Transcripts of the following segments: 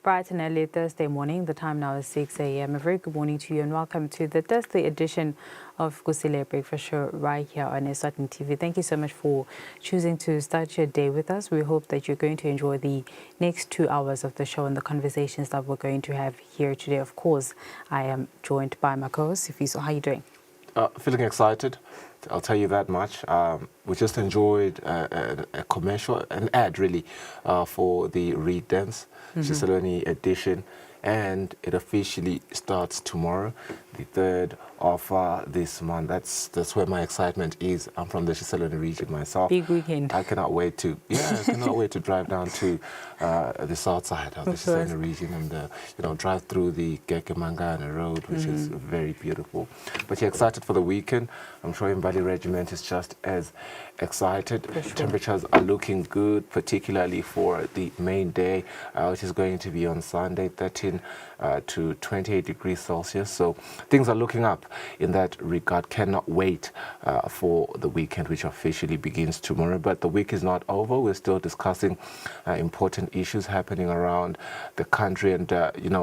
Bright and early Thursday morning. The time now is 6 a.m. A very good morning to you and welcome to the Thursday edition of Kusile Breakfast Show right here on Eswatini TV. Thank you so much for choosing to start your day with us. We hope that you're going to enjoy the next 2 hours of the show and the conversations that we're going to have here today. Of course, I am joined by my co-host, Sifiso. How are you doing? Feeling excited. I'll tell you that much. We just enjoyed a commercial, an ad really, for the Read Dance Chiseloni edition, and it officially starts tomorrow, the 3rd of this month. That's where my excitement is. I'm from the Chiseloni region myself. Big weekend. I cannot wait to drive down to the south side of the Chiseloni region and drive through the Gekemangana Road, which is very beautiful. But you're excited for the weekend. I'm sure Mbali Regiment is just as excited. For sure. Temperatures are looking good, particularly for the main day, which is going to be on Sunday, 13 to 28 degrees Celsius. So things are looking up in that regard. Cannot wait for the weekend, which officially begins tomorrow. But the week is not over. We're still discussing important issues happening around the country. And,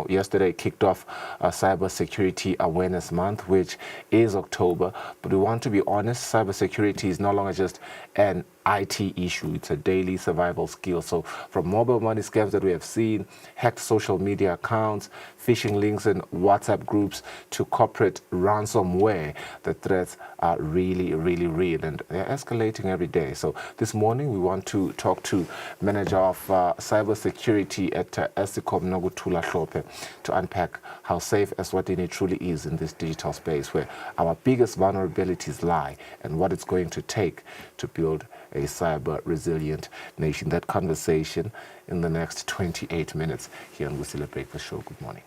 yesterday kicked off Cyber Security Awareness Month, which is October. But we want to be honest, cybersecurity is no longer just an IT issue. It's a daily survival skill. So from mobile money scams that we have seen, hacked social media accounts, phishing links in WhatsApp groups, to corporate ransomware, the threats are really, really real and they're escalating every day. So this morning we want to talk to Manager of Cybersecurity at Esicom Nogutula Hlope to unpack how safe Eswatini truly is in this digital space where our biggest vulnerabilities lie and what it's going to take to build a cyber resilient nation. That conversation in the next 28 minutes here on Kusile Breakfast Show. Good morning.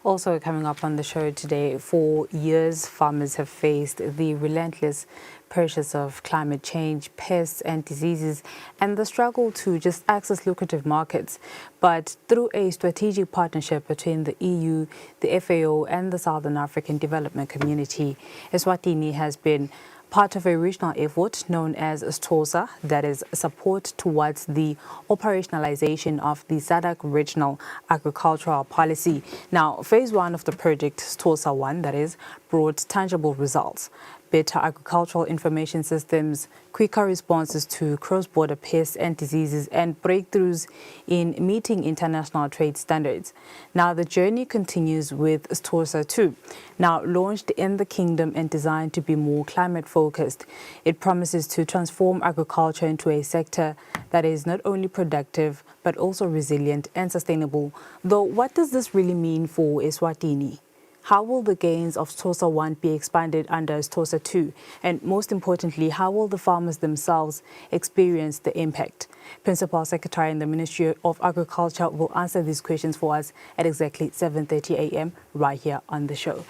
Also coming up on the show today, for years farmers have faced the relentless pressures of climate change, pests and diseases, and the struggle to just access lucrative markets. But through a strategic partnership between the EU, the FAO and the Southern African Development Community, Eswatini has been part of a regional effort known as STOSA, that is support towards the operationalization of the SADC regional agricultural policy. Now, phase 1 of the project, STOSA 1, that is, brought tangible results. Better agricultural information systems, quicker responses to cross-border pests and diseases, and breakthroughs in meeting international trade standards. Now the journey continues with STOSA 2, now launched in the kingdom and designed to be more climate-focused. It promises to transform agriculture into a sector that is not only productive, but also resilient and sustainable. Though, what does this really mean for Eswatini? How will the gains of STOSA 1 be expanded under STOSA 2? And most importantly, how will the farmers themselves experience the impact? Principal Secretary in the Ministry of Agriculture will answer these questions for us at exactly 7:30 a.m. right here on the show.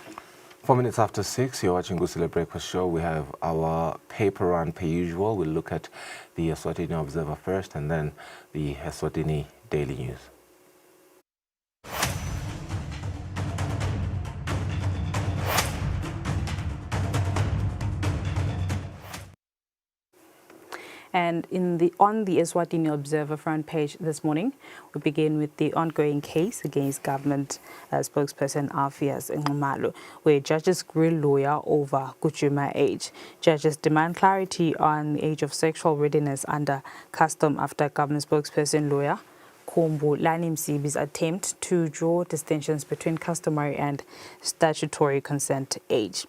4 minutes after 6, you're watching Kusile Breakfast Show. We have our paper run per usual. We'll look at the Eswatini Observer first and then the Eswatini Daily News. And on the Eswatini Observer front page this morning, we begin with the ongoing case against government spokesperson Alpheus Ngumalo, where judges grill lawyer over Kuchuma age. Judges demand clarity on the age of sexual readiness under custom after government spokesperson lawyer Kombu Lani Msibi's attempt to draw distinctions between customary and statutory consent age.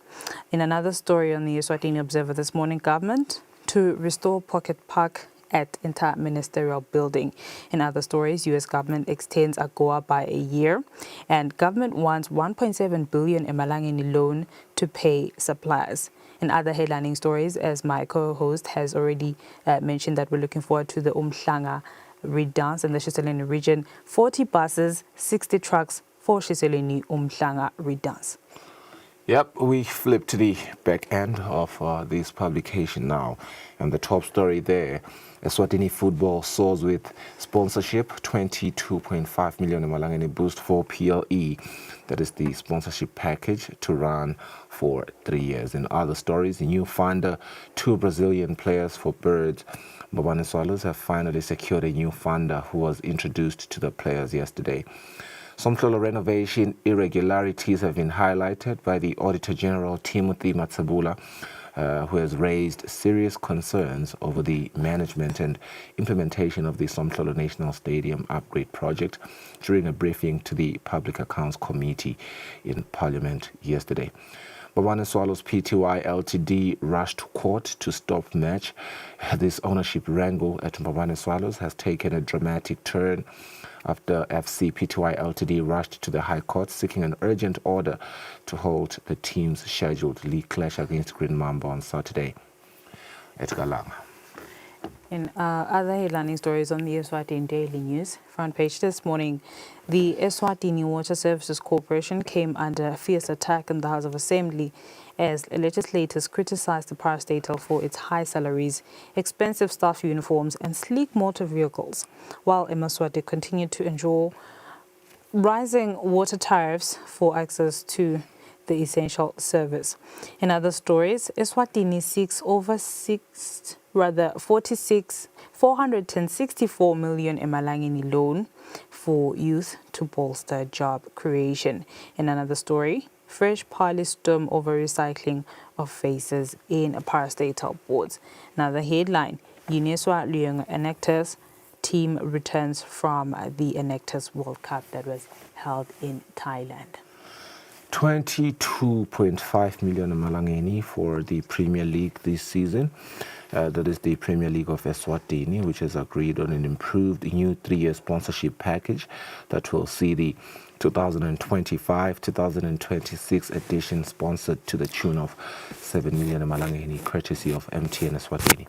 In another story on the Eswatini Observer this morning, government to restore Pocket Park at Inter-Ministerial Building. In other stories, U.S. government extends AGOA by a year, and government wants 1.7 billion emalangeni loan to pay suppliers. In other headlining stories, as my co-host has already mentioned, that we're looking forward to the Umhlanga Read Dance in the Chiseleni region. 40 buses, 60 trucks for Chiseleni Umhlanga Read Dance. Yep, we flip to the back end of this publication now. And the top story there, Eswatini football soars with sponsorship, 22.5 million emalangeni boost for PLE. That is the sponsorship package to run for 3 years. In other stories, the new funder, 2 Brazilian players for Birds Mbabane Swallows have finally secured a new funder who was introduced to the players yesterday. Some renovation irregularities have been highlighted by the Auditor General Timothy Matsabula, who has raised serious concerns over the management and implementation of the Somhlolo National Stadium upgrade project during a briefing to the Public Accounts Committee in Parliament yesterday. Mbabane Swallows Pty Ltd rushed to court to stop match. This ownership wrangle at Mbabane Swallows has taken a dramatic turn after FC Pty Ltd rushed to the High Court seeking an urgent order to halt the team's scheduled league clash against Green Mamba on Saturday at Galanga. In other headlining stories on the Eswatini Daily News front page this morning, the Eswatini Water Services Corporation came under fierce attack in the House of Assembly as legislators criticized the parastatal for its high salaries, expensive staff uniforms and sleek motor vehicles, while Eswatini continued to endure rising water tariffs for access to the essential service. In other stories, Eswatini seeks over 464 million emalangeni loan for youth to bolster job creation. In another story, fresh parley storm over recycling of faces in parastatal boards. Another headline, UNESWA Luyong Enactors team returns from the Enactors World Cup that was held in Thailand. 22.5 million Malangeni for the Premier League this season. That is the Premier League of Eswatini, which has agreed on an improved new 3-year sponsorship package that will see the 2025-2026 edition sponsored to the tune of 7 million Malangeni, courtesy of MTN Eswatini.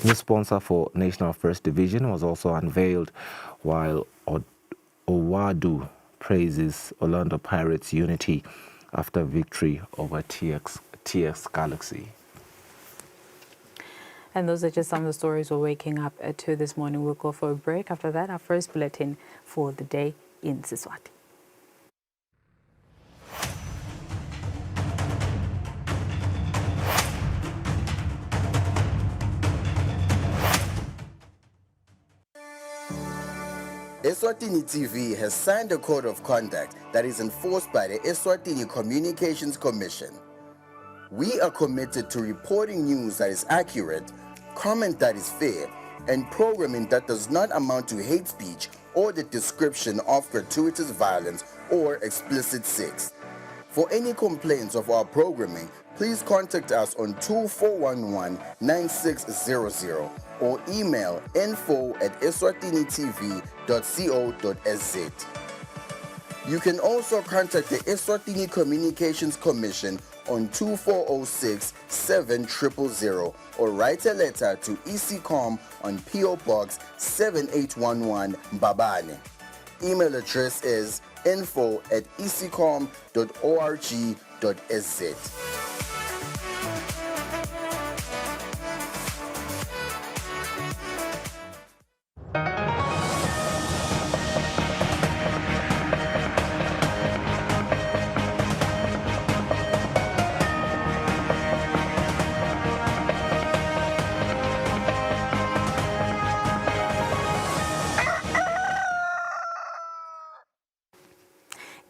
New sponsor for National First Division was also unveiled, while Owadu praises Orlando Pirates' unity after victory over TX Galaxy. And those are just some of the stories we're waking up to this morning. We'll go for a break. After that, our first bulletin for the day in Siswati. Eswatini TV has signed a code of conduct that is enforced by the Eswatini Communications Commission. We are committed to reporting news that is accurate, comment that is fair, and programming that does not amount to hate speech or the description of gratuitous violence or explicit sex. For any complaints of our programming, please contact us on 2411-9600 or email info@eswatinitv.co.za. You can also contact the Eswatini Communications Commission on 2406-7000 or write a letter to ECCOM on PO Box 7811 Mbabane. Email address is info@ecom.org.sz.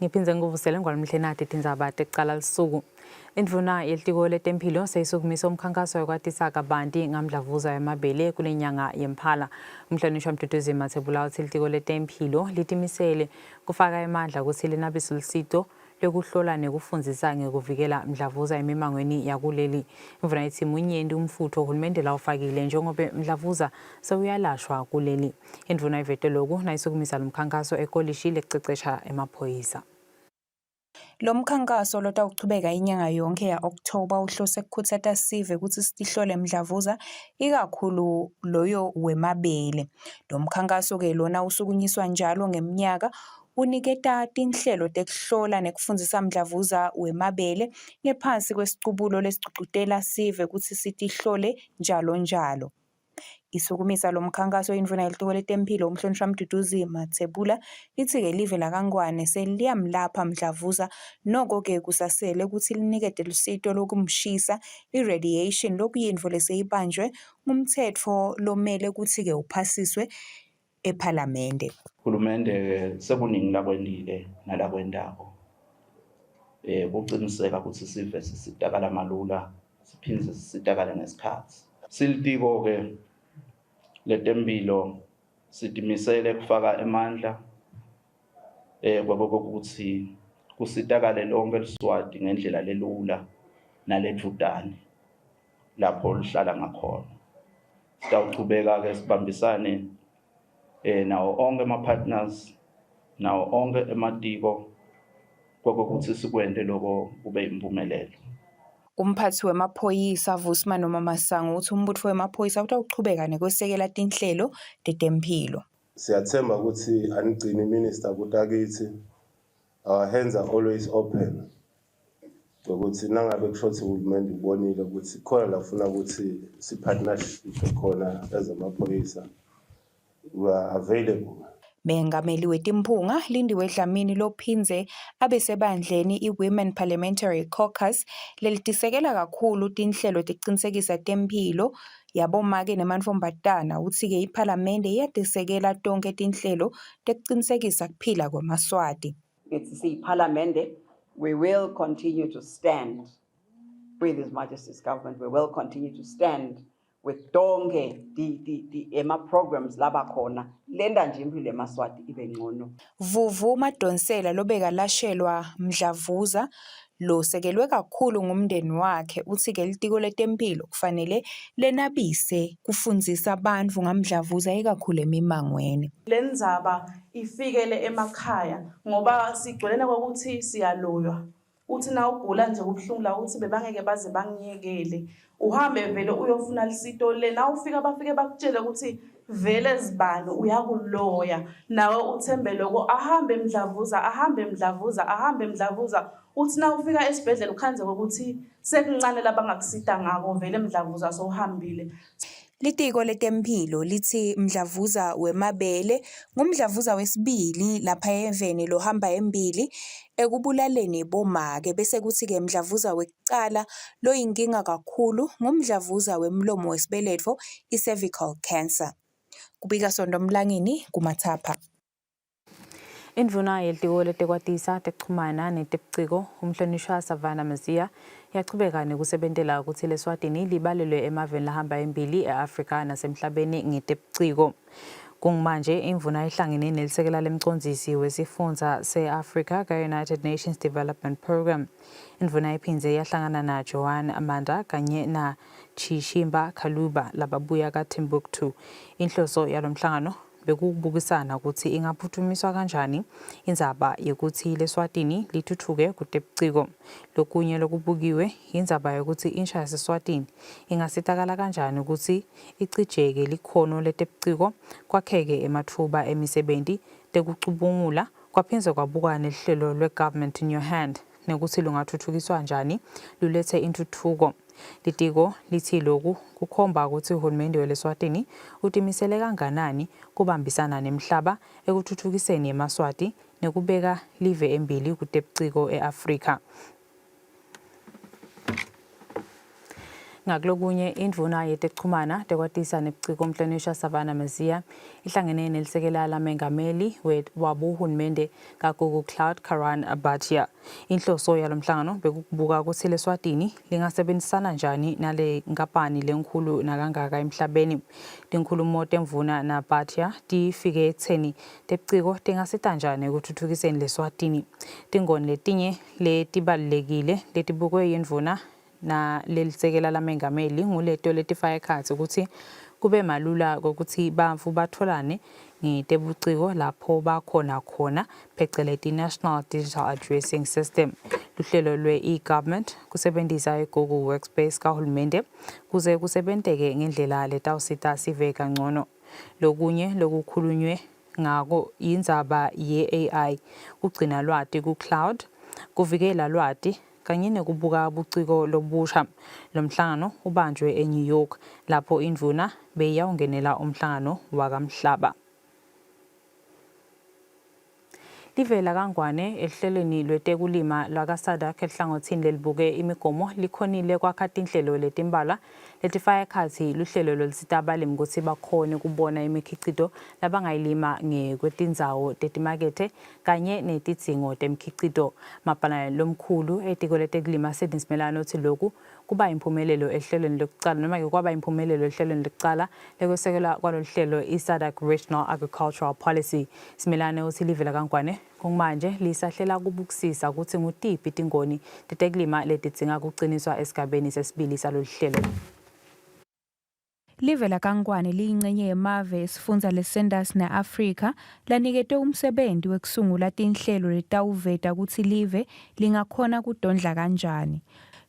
Ngiphinze ngivusele ngwalimhlenati tindzaba tekucala lisuku. Indvuna yelitiko letempilo seyisukumisa umkhankaso yokwatisa kabanti ngamdlavuza yamabele kule nyanga yemphala. Umhlonishwa Mduduzi Mathebula uthi ilitiko letempilo litimisele kufaka emandla ukuthi linabise ulusito lokuhlola nekufundzisa ngekuvikela mdlavuza emimangweni yakuleli. Imvuna ithi munyenti umfutho uhulumende lawufakile njengoba mdlavuza sewuyalashwa kuleli. Indvuna ivete lokhu nayisukumisa lomkhankaso ekolishi lececesha emaphoyisa. Lo mkhankaso lotawuchubeka inyanga yonke ya-October uhlose kukhuthaza sive ukuthi sihlole imdlavuza ikakhulu loyo wemabele. Lo mkhankaso-ke lona usukunyiswa njalo ngeminyaka uniketa tinhlelo tekuhlola nekufundzisa mdlavuza wemabele ngephansi kwesicubulo lesicukutela sive ukuthi sitihlole njalo njalo. Isukumisa lo mkhankaso indvuna yelitiko letempilo umhlonishwa Mduduzi Mathebula lithi-ke live lakangwane seliyamlapha mdlavuza noko-ke kusasele ukuthi linikede lusito lokumshisa i-radiation lokuyintfo leseyibanjwe ngumtsetfo lomele ukuthi-ke uphasiswe ephalamende. Uhulumende sekuningi lakwendile nalakwendako kuqiniseka ukuthi sive sisitakala malula siphinde sisitakale ngesikhathi. Silitiko-ke letempilo sitimisele kufaka emandla kokuthi kusitakale lonke eliswati ngendlela lelula naledvutane lapho lihlala ngakhona. Sitawuchubeka-ke sibambisane nawo onke ama-partners nawo onke ematiko kokuthi sikwente lokho kube impumelelo. Umphathi wemaphoyisa Vusman Masango uthi umbutfo wemaphoyisa utawuchubeka nekwesekela tinhlelo tetempilo. Siyathemba ukuthi anigcini minister ukuthi akithi our hands are always open. Ukuthi nangabe kushothi uhulumende ubonile ukuthi khona la ufuna ukuthi si-partnership khona ezamaphoyisa, we are available. Mengameli wetimphunga Lindiwe Dlamini lophindze abesebandleni i-Women Parliamentary Caucus lelitisekela kakhulu tinhlelo tekucinisekisa temphilo yabomake nemantfombatana utsi-ke iphalamende iyatisekela tonke tinhlelo tekucinisekisa kuphila kwemaSwati. It's the Parliament, we will continue to stand with His Majesty's government. We will continue to stand with donke the EMA programs labakhona lenda nje impilo emaswati ibe ngcono. Vuvu Madonsela lobeka lashelwa mdlavuza lo sekelwe kakhulu ngumndeni wakhe uthi-ke litiko letempilo kufanele lenabise kufundzisa abantu ngamdlavuza ikakhulu emimangweni. Lendzaba ifikele emakhaya ngoba sigcwelene kokuthi siyaloywa. Uthi na ugula nje kubuhlungu la uthi bebangeke baze bangiyekele. Uhambe vele uyofuna lisito lena ufika bafike bakutshele ukuthi vele zibalo uyakuloya nawe uthembe lokho ahambe mdlavuza uthi na ufika esibhedlela ukhanze ukuthi sekuncane labangakusita ngako vele mdlavuza sohambile. Litiko letempilo lithi mdlavuza wemabele ngumdlavuza wesibili lapha eveni lohamba embili ekubulaleni bomake bese kuthi-ke mdlavuza wekucala loyinkinga kakhulu ngumdlavuza wemlomo wesibeletho i-cervical cancer. Kubika Sondo Mlangeni kuMathapha. Indvuna yelitiko letekwatisa tekuchumana netebuciko umhlonishwa Savannah Maziya yachubeka nekusebentela ukuthi leSwatini libalelwe emaveni lahamba embili e-Afrika nasemhlabeni ngetebuciko. Kungmanje imvuna ihlangene nelisekela lemcondzisi wesifundza se-Africa ka-United Nations Development Program. Indvuna iphindze yahlangana na Joan Amanda kanye na Chishimba Kaluba lababuya ka-Timbuktu. Inhloso yalomhlangano bekubukisana ukuthi ingaphuthumiswa kanjani indzaba yokuthi leSwatini lithuthuke kutebuciko. Lokunye lokubukiwe indzaba yokuthi insha yaseSwatini ingasitakala kanjani ukuthi icijeke likhono letebuciko kwakheke ematfuba emisebenti tekucubungula kwaphindze kwabukwa nehlelo lwe-Government in Your Hand nekuthi lungathuthukiswa njani lulethe intuthuko. Litiko lithi loku kukhomba ukuthi uhulumende weleSwatini utimisele kanganani kubambisana nemhlaba ekuthuthukiseni emaswati nekubeka live embili kutebuciko e-Afrika. Ngakulokunye indvuna yetekuchumana tekwatisa nebuciko umhlonishwa Savannah Maziya ihlangene nelisekela lamengameli wabohulumende kaGugu Cloud Karan Abatia. Inhloso yalomhlangano bekukubuka ukuthi leSwatini lingasebenzisana njani nale nkampani lenkhulu nakangaka emhlabeni. Tinkhulumo temvuna naBatia tifike ekutheni tebuciko tingasita njani ekuthuthukiseni leSwatini. Tingoni letinye letibalulekile letibukwe yindvuna na lelisekela lamengameli nguleto letifaka ekhatsi ukuthi kube malula kokuthi bantfu batholane ngetebuciko lapho bakhona khona pheceleti National Digital Addressing System. Luhlelo lwe-e-government kusebenzisa i-Google Workspace kahulumende kuze kusebenteke ngendlela letawusita sive kangcono. Lokunye lokukhulunywe ngako indzaba ye-AI kugcina lwati ku-cloud, kuvikela lwati kanye nekubuka buciko lobusha. Lo mhlangano ubanjwe eNew York lapho indvuna beyawungenela umhlangano wakamhlaba. Live laKangwane ehlelweni lwetekulima lakaSADC ehlangothini lelibuke imigomo likhonile kwakha inhlelo letimbalwa letifaka ekhatsi luhlelo lolusita abalimi ukuthi bakhone kubona imikhicito labangayilima ngekwetindzawo tetimakethe kanye netidzingo temkhicito. Mabhalane lomkhulu etiko letekulima Simelane uthi lokhu kuba imphumelelo ehlelweni lokucala noma ke kwaba imphumelelo ehlelweni lokucala lekwesekela kwaloluhlelo iSADC Regional Agricultural Policy. Simelane uthi live laKangwane kumanje lisahlela kubukisisa ukuthi ngutiphi tingoni tetekulima letidzinga kuqiniswa esigabeni sesibili saloluhlelo. Live laKangwane liyingcenye yemave esifundza leSanders ne-Afrika lanikete umsebenzi wekusungula tinhlelo letawuveta ukuthi live lingakhona kudondla kanjani.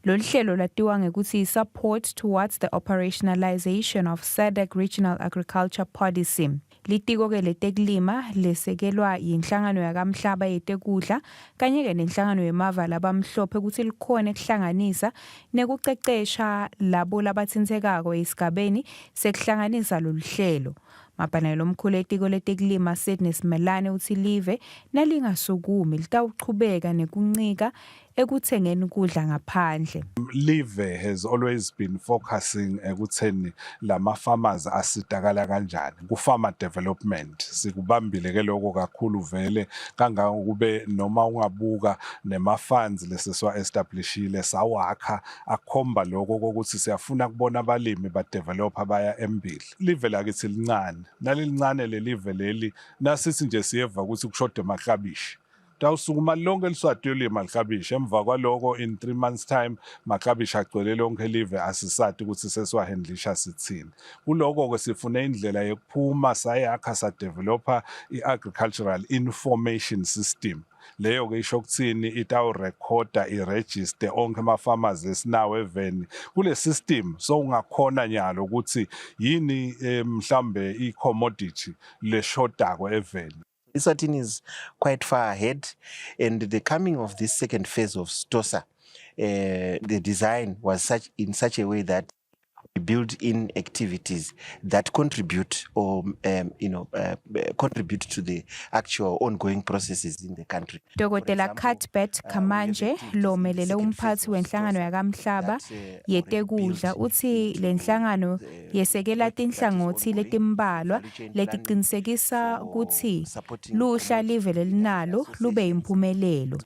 Lolu hlelo latiwa ngekuthi support towards the operationalization of SADC Regional Agriculture Policy. Litiko-ke letekulima lesekelwa yinhlangano yakamhlaba yetekudla kanye-ke nenhlangano yemava labamhlophe ukuthi likhone kuhlanganisa nekucecesha labo labatsintsekako esigabeni sekuhlanganisa lolu hlelo. Mabhalane lomkhulu etiko letekulima Simelane uthi live nalingasukumi litawuchubeka nekuncika ekuthengeni ukudla ngaphandle. Live has always been focusing ekutheni lama farmers asitakala kanjani ku farmer development. Sikubambile ke lokho kakhulu vele kangakube noma ungabuka nema funds leseswa establishile sawakha akhomba lokho ukuthi siyafuna kubona abalimi ba develop abaya embili. Live lakithi lincane nalilincane le live leli nasithi nje siyeva ukuthi kushode maklabishi. Tawusukuma lonke liswati yolima liklabishi emva kwaloko in 3 months time maklabishi agcwele lonke live asisati ukuthi seswahandlisha sithini. Kuloko ke sifune indlela yokuphuma sayakha sa developer i-agricultural information system. Leyo ke isho ukuthini itawu recorder iregister onke ama farmers esinawo eveni kule system so ungakhona nyalo ukuthi yini mhlambe i-commodity le shodako eveni. Eswatini is quite far ahead, and the coming of this second phase of STOSA, the design was in such a way that we build in activities that contribute or contribute to the actual ongoing processes in the country. Dr. Cuthbert Kamanje lomelele umphathi wenhlangano yakamhlaba yetekudla uthi lenhlangano yesekela tinhlangothi letimbalwa letiqinisekisa ukuthi luhla live lelinalo lube imphumelelo.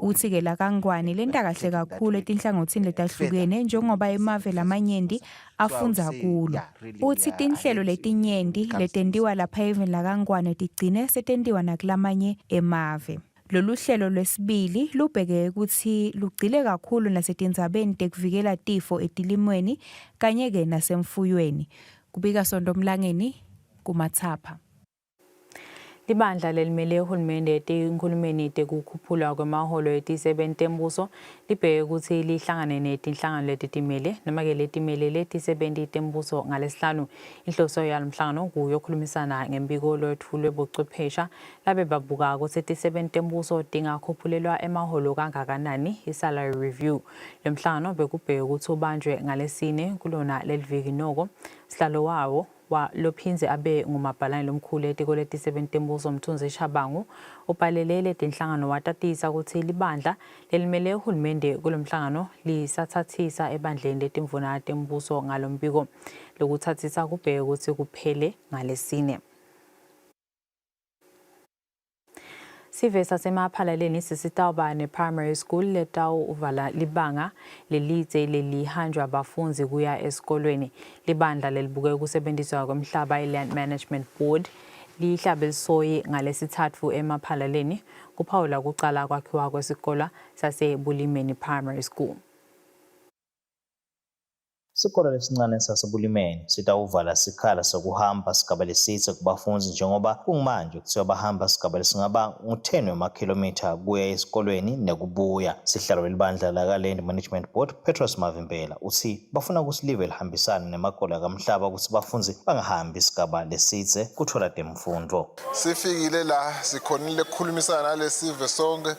Uthi ke laKangwane lenta kahle kakhulu etinhlangothini letahlukene njengoba emave lamanyenti afunza kulo. Uthi tinhlelo letinyenti letendiwa lapha eveni laKangwane tigcine setentiwa nakulamanye emave. Lolu hlelo lwesibili lubheke ukuthi lugcile kakhulu nasetindzabeni tekuvikela tifo etilimweni kanye-ke nasemfuyweni. Kubika Sondomlangeni kuMathapha. Libandla lelimele uhulumende etinkhulumeni tekukhuphulwa kwemaholo etisebenti tembuso libheke ukuthi lihlangane netinhlangano letitimele noma ke letimele letisebenti tembuso ngalesihlanu. Inhloso yalomhlangano kuyokhulumisana ngembiko lwethulwe buchwephesha labe babuka ukuthi itisebenti tembuso tingakhuphulelwa emaholo kangakanani i-salary review. Lo mhlangano bekubheke ukuthi ubanjwe ngalesine kulona leliviki noko. Sihlalo wawo lophinze abe ngumabhalane lomkhulu etiko letisebenti tembuso Mthunzi Shabangu ubhalelele tinhlangano watatisa ukuthi libandla lelimele uhulumende kulomhlangano lisathathisa ebandleni letimvuna tembuso ngalombiko lokuthathisa kubheke ukuthi kuphele ngalesine. Sive sasemaphalaleni sisitawuba ne-primary school letawuvala libanga lelidze lelihanjwa abafunzi kuya esikolweni. Libandla lelibuke ukusebenziswa kwemhlaba i-Land Management Board lihlabe lisoyi ngalesithathu emaphalaleni kuphawula kuqala kwakhiwa kwesikole saseBulimeni Primary School. Isikole lesincane saseBulimeni sitawuvala sikhala sokuhamba sigaba lesithe kubafundzi njengoba kungmanje kuthiwa bahamba sigaba lesingaba ngu-10 wamakhilomitha kuya esikolweni nekubuya. Sihlalo welibandla laka-Land Management Board Petros Mavimbela uthi bafuna ukuthi live lihambisane nemakolo akamhlaba ukuthi bafundzi bangahambi isigaba lesithe kuthola temfundo. Sifikile la sikhonile ukukhulumisana nalesive sonke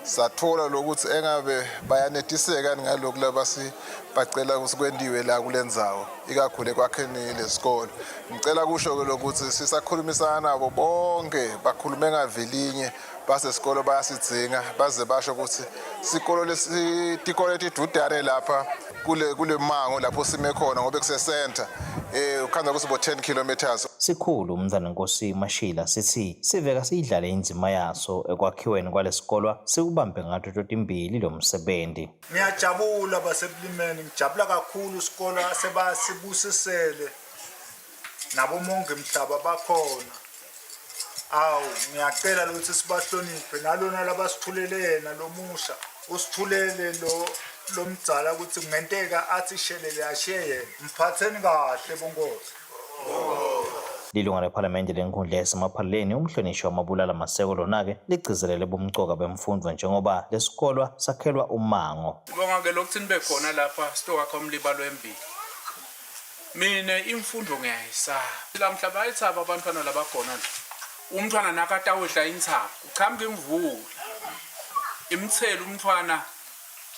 sathola lokuthi engabe bayanetiseka ngalokhu labasi bacela ukuthi kwendiwe la kulendzawo ikakhulu ekwakheni lesikole. Ngicela kusho ke lokuthi sisakhulumisana nabo bonke bakhulume ngavilinye basesikole bayasidzinga baze basho ukuthi tikole tidudane lapha kule mango lapho sime khona ngoba kuse center ukhanda ukuthi bo 10 kilometers. Sikhulu umnumzane Nkosi Mashila sithi siveka sidlale indima yaso ekwakhiweni kwalesikole sikubambe ngathi totimbili lo msebenzi. Ngiyajabula basebulimeni, ngijabula kakhulu isikole sebasibusisele nabo monke mhlaba bakhona. Awu ngiyacela ukuthi sibahloniphe nalona labasithulelena lomusha usithulele lo mdzala ukuthi kungenteka athi shelele asheye mphatheni kahle bonkosi. Lilunga lePhalamende lenkundla yasemaphaleni umhlonishwa wamabulala maseko lona-ke ligcizelele bomcoka bemfundo njengoba lesikole sakhelwa umango. Sibonga-ke lokuthini bekhona lapha sitokakho umlibalo embili. Mina imfundo ngiyayisaba. Lamhla bayithaba abantwana labakhona nje. Umntwana nakatawudla inthaba, uchamke imvula. Imthelo umntwana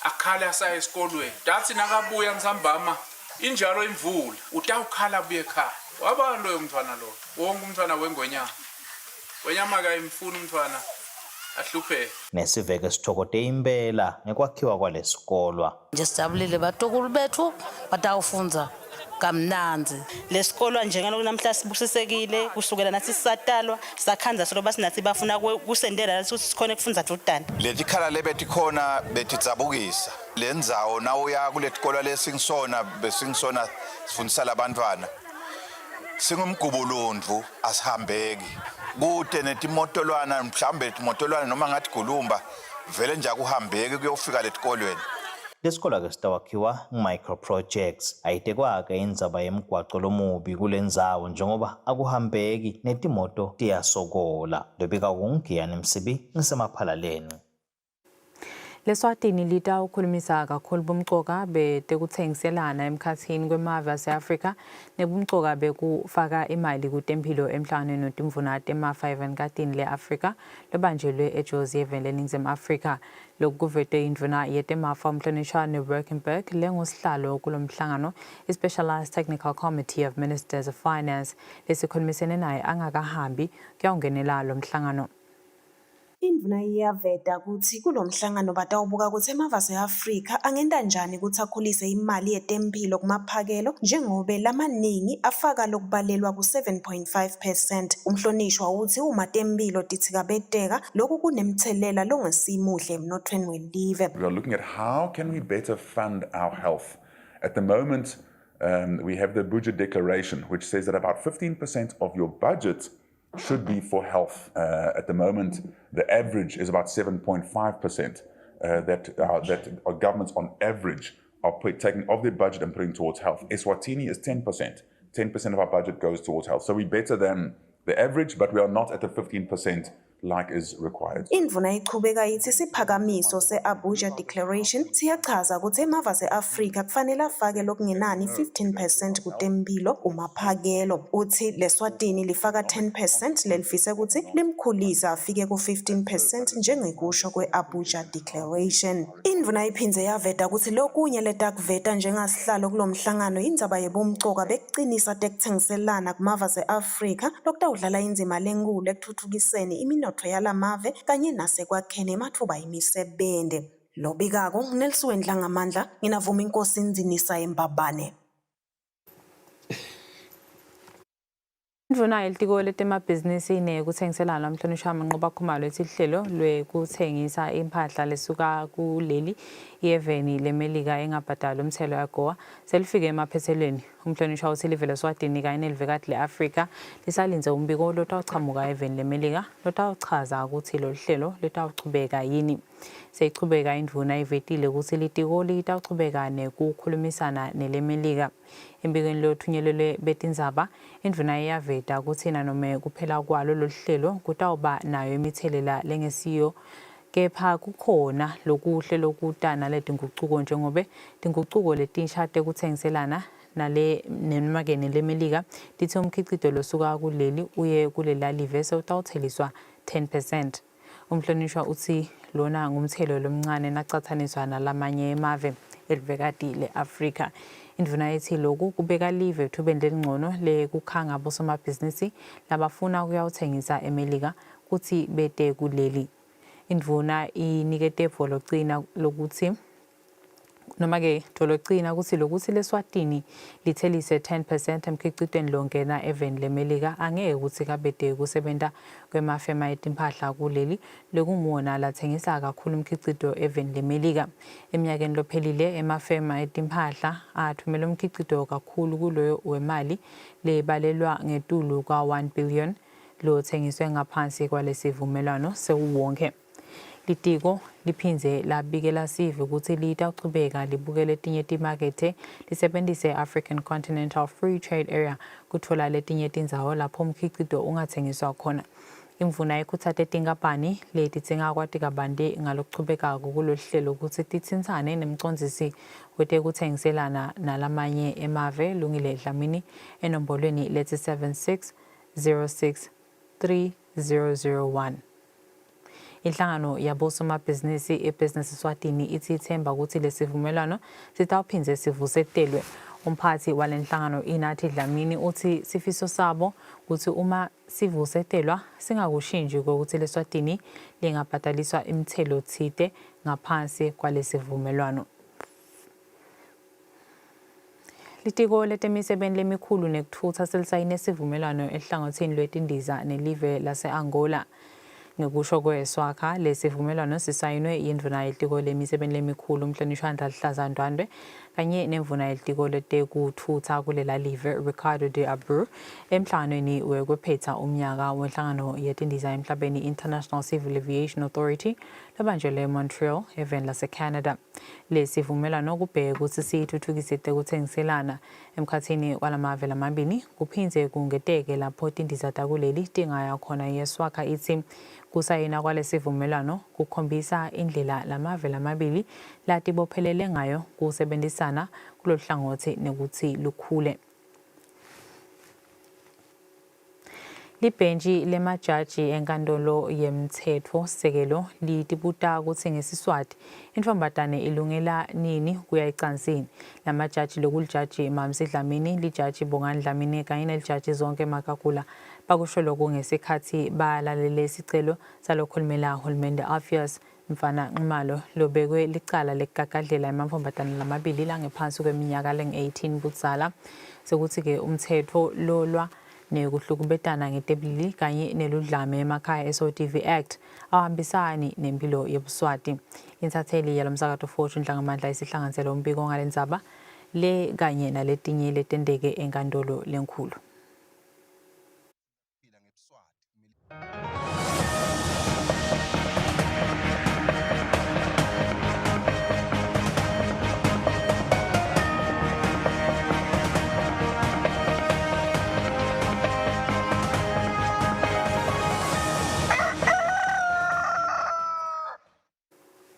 akhala asaya esikolweni. Dathi nakabuya nsambama injalo imvula, utawukhala buye ekhaya. Wabantu lo mntwana lo. Wonke umntwana wengonyama. Wenyama kayimfuna umntwana ahluphe. Nesiveke sithokote impela ngekwakhiwa kwalesikole. Nje sijabulile batukulu bethu batawufunza kamnanzi. Lesikole njengalokho namhla sibusisekile kusukela nathi sisatalwa sakhanza solo basinathi bafuna kusendela ukuthi sikhona kufunza dudane. Leti khala lebethi khona betitsabukisa. Lendzawo nawo ya kuletikolo lesingisona besingisona sifundisa labantwana. Singumgubulundvu asihambeki. Kude netimotolwana mhlambe timotolwana noma ngathi gulumba vele nje akuhambeki kuyofika letikolweni. Lesikole ke sitawakhiwa micro projects ayitekwa-ke indzaba yemgwaco lomubi kulendzawo njengoba akuhambeki netimoto tiyasokola. Lobika kungiyani Msibi ngisemaphalaleni. Leswatini litawukhulumisa kakhulu bomcoka betekutsengiselana emkhathini kwemave ase-Afrika nebumcoka bekufaka imali kutempilo emhlanganweni notimvunate ema-5 enkatini le-Afrika lobanjelwe eJoseph leNingizimu Afrika. Lokhu kuvete indvuna yetemafa umhlonishwa neWorkenberg lengosihlalo kulomhlangano i-Specialized Technical Committee of Ministers of Finance lesikhulumisene naye angakahambi kuyawungenela lo mhlangano. Indvuna iyaveta ukuthi kulomhlangano batawubuka ukuthi emave ase-Afrika angenta njani ukuthi akhulise imali yetempilo kumaphakelo njengoba lamaningi afaka lokubalelwa ku7.5%. Umhlonishwa uthi uma tempilo tithikabeteka lokhu kunemthelela longesimuhle emnothweni welive. We are looking at how can we better fund our health. At the moment, we have the budget declaration, which says that about 15% of your budget should be for health. At the moment, the average is about 7.5% that our governments on average are taking of their budget and putting towards health. Eswatini is 10%. 10% of our budget goes towards health. So we're better than the average, but we are not at the 15% like is required. Indvuna ichubeka ithi siphakamiso se-Abuja Declaration siyachaza ukuthi emave ase-Afrika kufanele afake lokungenani 15% kutempilo kumaphakelo. Uthi leSwatini lifaka 10% lelifise ukuthi limkhulisa afike ku-15% njengekusho kwe-Abuja Declaration. Indvuna iphindze yaveta ukuthi lokunye letakuveta njengasihlalo kulomhlangano indzaba yebumcoka bekucinisa tekutsengiselana kumave ase-Afrika lokutawudlala indzima lenkulu ekuthuthukiseni iminotho yalamave kanye nasekwakheni emathuba emisebenzi. Lobikako Nelson Dlangamandla nginavuma inkosi Nzinisa eMbabane. Indvuna yelitiko letemabhizinisi nekutsengiselana umhlonishwa manqoba khumalo esihlelo lwekutsengisa impahla lesuka kuleli yeveni lemelika engabhadala umthelo yagowa selifike emaphethelweni. Umhlonishwa uthi live leSwatini kanye nelivekati le-Afrika lisalinze umbiko lotawuchamuka eveni lemelika lotawuchaza ukuthi lo hlelo lotawuchubeka yini. Seyichubeka indvuna ivetile ukuthi litiko litawuchubeka nekukhulumisana nelemelika. Embikweni lothunyelelwe betindzaba indvuna iyaveta ukuthi nanome kuphela kwalo lo hlelo kutawuba nayo imithelela lengesiyo kepha kukhona lokuhle lokutana letinguquko njengobe tinguquko letinsha tekutsengiselana nale nemakeni lemelika lithi umkhicito losuka kuleli uye kulela live sewutawutheliswa 10%. Umhlonishwa uthi lona ngumthelo lomncane nacathaniswa nalamanye emave elivekati le-Afrika. Indvuna yethi lokhu kubeka live ethubeni lelingcono lekukhanga bosomabhizinisi labafuna ukuyawuthengisa eMelika kuthi bete kuleli. Indvuna inikete locina lokuthi noma-ke dolocina ukuthi lokuthi leSwatini lithelise 10% emkhicitweni longena eveni leMelika angeke ukuthi kabede kusebenta kwemafema etimpahla kuleli lekungwona lathengisa kakhulu umkhicito eveni leMelika. Eminyakeni lophelile emafema etimpahla athumela umkhicito kakhulu kuloyo wemali lebalelwa ngetulu ka-1 billion lothengiswe ngaphansi kwalesivumelwano sewuwonke. Litiko liphinze labikela sive ukuthi litaqhubeka libukele letinye timakethe lisebenzise African Continental Free Trade Area kutfola letinye tindzawo lapho umkhicito ungathengiswa khona. Imvuna ikhutsate tinkampani letitsenga kwati kabande ngalokuchubekako kulohlelo ukuthi titsintsane nemcondzisi wetekutsengiselana nalamanye emave Lungile Dlamini enombolweni leti 7606 3001. Inhlangano yabosomabhizinisi eBusiness Eswatini ithi ithemba ukuthi lesivumelwano sitawuphinze sivusetelwe. Umphathi walenhlangano Inathi Dlamini uthi sifiso sabo ukuthi uma sivusetelwa singakushinji ukuthi leSwatini lingabhadaliswa imithelo thite ngaphansi kwalesivumelwano. Litiko letemisebenti lemikhulu nekuthutha selisayine isivumelwano ehlangothini lwetindiza nelive lase-Angola. Ngekusho kweSwakha lesivumelwano sisayinwe yindvuna yetiko lemisebenti lemikhulu umhlonishwa Ndladla Ndwandwe kanye nemvuna yetiko letekuthutha kulela live Ricardo de Abreu emhlanganweni wekwephetha umnyaka wenhlangano yetindiza emhlabeni International Civil Aviation Authority labanjelwe eMontreal eveni lase-Canada. Lesivumelwano kubheke ukuthi sithuthukise tekuthengiselana emkhathini kwalamave lamabili kuphinze kungeteke lapho tindiza takuleli tingaya khona. yeSwakha ithi kusayina kwalesivumelwano kukhombisa indlela lamave lamabili latibophelele ngayo kusebenzisana kulohlangothi nekuthi lukhule. Libhentshi lemajaji enkantolo yemtsetfo sekelo litibuta kutsi ngeSiswati intfombatane ilungela nini kuya ecansini. Lamajaji lokulijaji Mamsi Dlamini, lijaji Bongani Dlamini kanye nelijaji Zonke Makakula bakusho lokhu ngesikhathi balalele isicelo salokhulumela uhulumende Alpheus Mfana Nxumalo lobekwe licala lekugagadlela emantfombatane lamabili langephansi kweminyaka lengu-18 budzala sekuthi-ke umtsetfo lolwa nekuhlukubetana ngetebulili kanye neludlame emakhaya SOTV Act awahambisani nempilo yebuswati. Intatheli yalomsakato Fortune Dlangamandla isihlanganisela umbiko ngalendzaba le kanye naletinye letendeke enkantolo lenkhulu.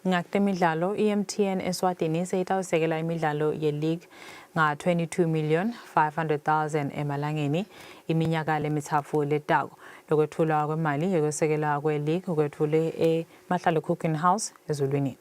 Ngaktemidlalo MTN Eswatini seyitawusekela imidlalo ye-league nga-22,500,000 emalangeni iminyaka lemithatfu letako. Lokwethulwa kwemali yekwesekela kwe-league ukwethule eMahlale Cooking House ezulwini.